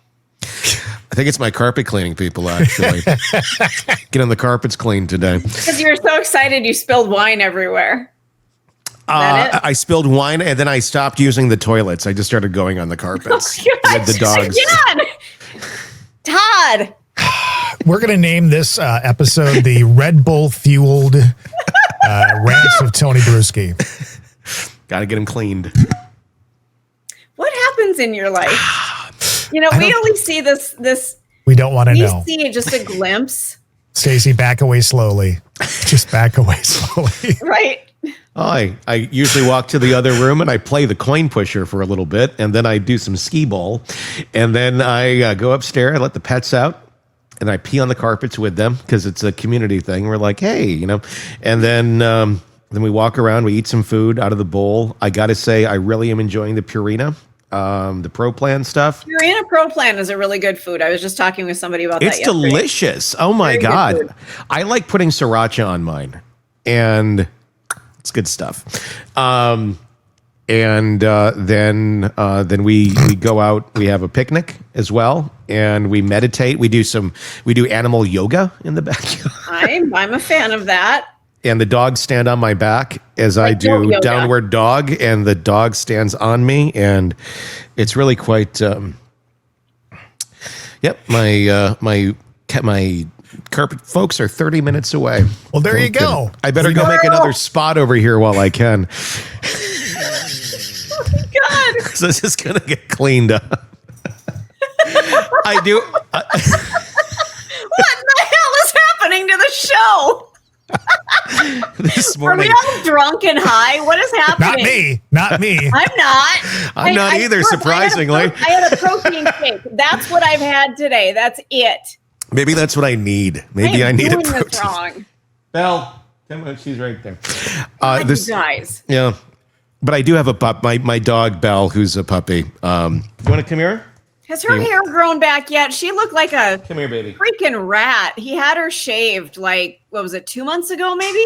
I think it's my carpet cleaning people, actually. Getting the carpets cleaned today. Because you were so excited you spilled wine everywhere. I spilled wine, and then I stopped using the toilets. I just started going on the carpets with the dogs. Again! Todd! We're going to name this episode the Red Bull Fueled Rants of Tony Bruschi. Got to get him cleaned. What happens in your life? We only see this. We don't want to know. We see just a glimpse. Stacey, back away slowly. Just back away slowly. Right. I usually walk to the other room and I play the coin pusher for a little bit, and then I do some skee ball, and then I go upstairs, I let the pets out, and I pee on the carpets with them because it's a community thing. We're like, hey, and then we walk around, we eat some food out of the bowl. I got to say, I really am enjoying the Purina, the Pro Plan stuff. Purina Pro Plan is a really good food. I was just talking with somebody about that yesterday. It's delicious. Oh my God. I like putting sriracha on mine, and it's good stuff. Then we go out. We have a picnic as well, and we meditate. We do animal yoga in the backyard. I'm a fan of that. And the dogs stand on my back as I do downward dog, and the dog stands on me, and it's really quite. My carpet folks are 30 minutes away. Well, there you go. I better go make another spot over here while I can. Oh my God. So this is going to get cleaned up. I do. What in the hell is happening to the show? This morning. Are we all drunk and high? What is happening? Not me. I'm not. I'm not either, surprisingly. I had a protein shake. That's what I've had today. That's it. Maybe that's what I need. Maybe I need a doing protein. this wrong. Belle, she's right there. You guys. Yeah, but I do have a pup. My dog Belle, who's a puppy. You want to come here? Has her hair grown back yet? She looked like a Come here, baby. freaking rat. He had her shaved like, what was it, 2 months ago maybe?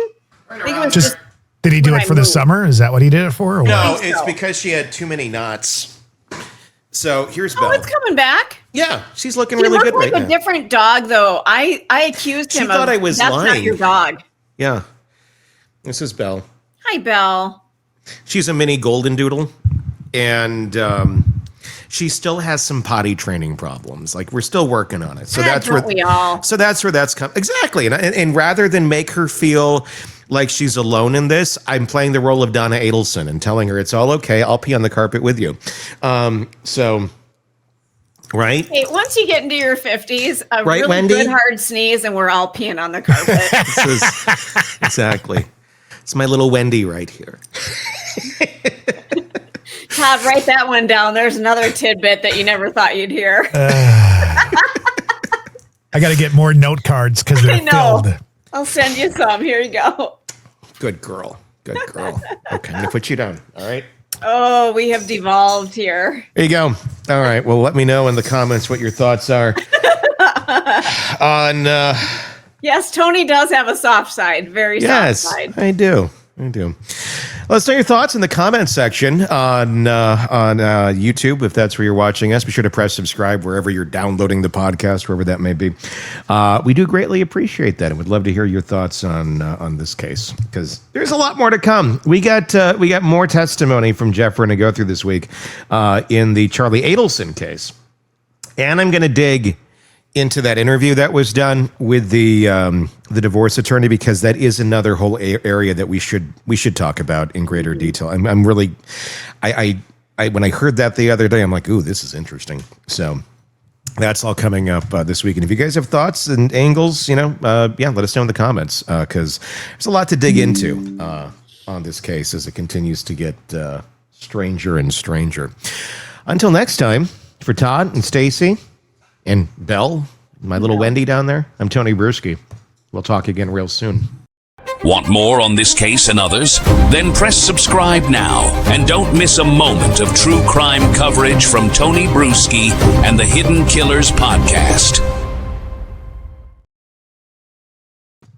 I think it was just did he do it for the summer? Is that what he did it for? Or No, what? it's because she had too many knots. So here's Belle. Oh, it's coming back. Yeah, she's looking He really looked good like right a now. different dog, though. I accused him She thought of I was that's lying. not your dog. Yeah, this is Belle. Hi, Belle. She's a mini golden doodle, and she still has some potty training problems. Like, we're still working on it. So that's where we all. So that's where that's come. Exactly. And rather than make her feel like she's alone in this, I'm playing the role of Donna Adelson and telling her it's all okay. I'll pee on the carpet with you. Right? Hey, once you get into your 50s, a Right, really Wendy? good hard sneeze and we're all peeing on the carpet. Exactly. It's my little Wendy right here. Todd, write that one down. There's another tidbit that you never thought you'd hear. I got to get more note cards because they're I know. filled. I'll send you some. Here you go. Good girl. Good girl. Okay, I'm going to put you down. All right? Oh, we have devolved here. There you go. All right. Well, let me know in the comments what your thoughts are on. Yes, Tony does have a soft side. Very soft side. I do. Let's know your thoughts in the comments section on YouTube, if that's where you're watching us. Be sure to press subscribe wherever you're downloading the podcast, wherever that may be. We do greatly appreciate that, and would love to hear your thoughts on this case, because there's a lot more to come. We got more testimony from Jeff we're going to go through this week in the Charlie Adelson case, and I'm going to dig into that interview that was done with the divorce attorney, because that is another whole area that we should talk about in greater detail. I'm really, I when I heard that the other day, I'm like, ooh, this is interesting. So that's all coming up this week. And if you guys have thoughts and angles, let us know in the comments, because there's a lot to dig into on this case as it continues to get stranger and stranger. Until next time, for Todd and Stacy and Belle, my little Wendy down there, I'm Tony Bruschi. We'll talk again real soon. Want more on this case and others? Then press subscribe now and don't miss a moment of true crime coverage from Tony Bruschi and the Hidden Killers podcast.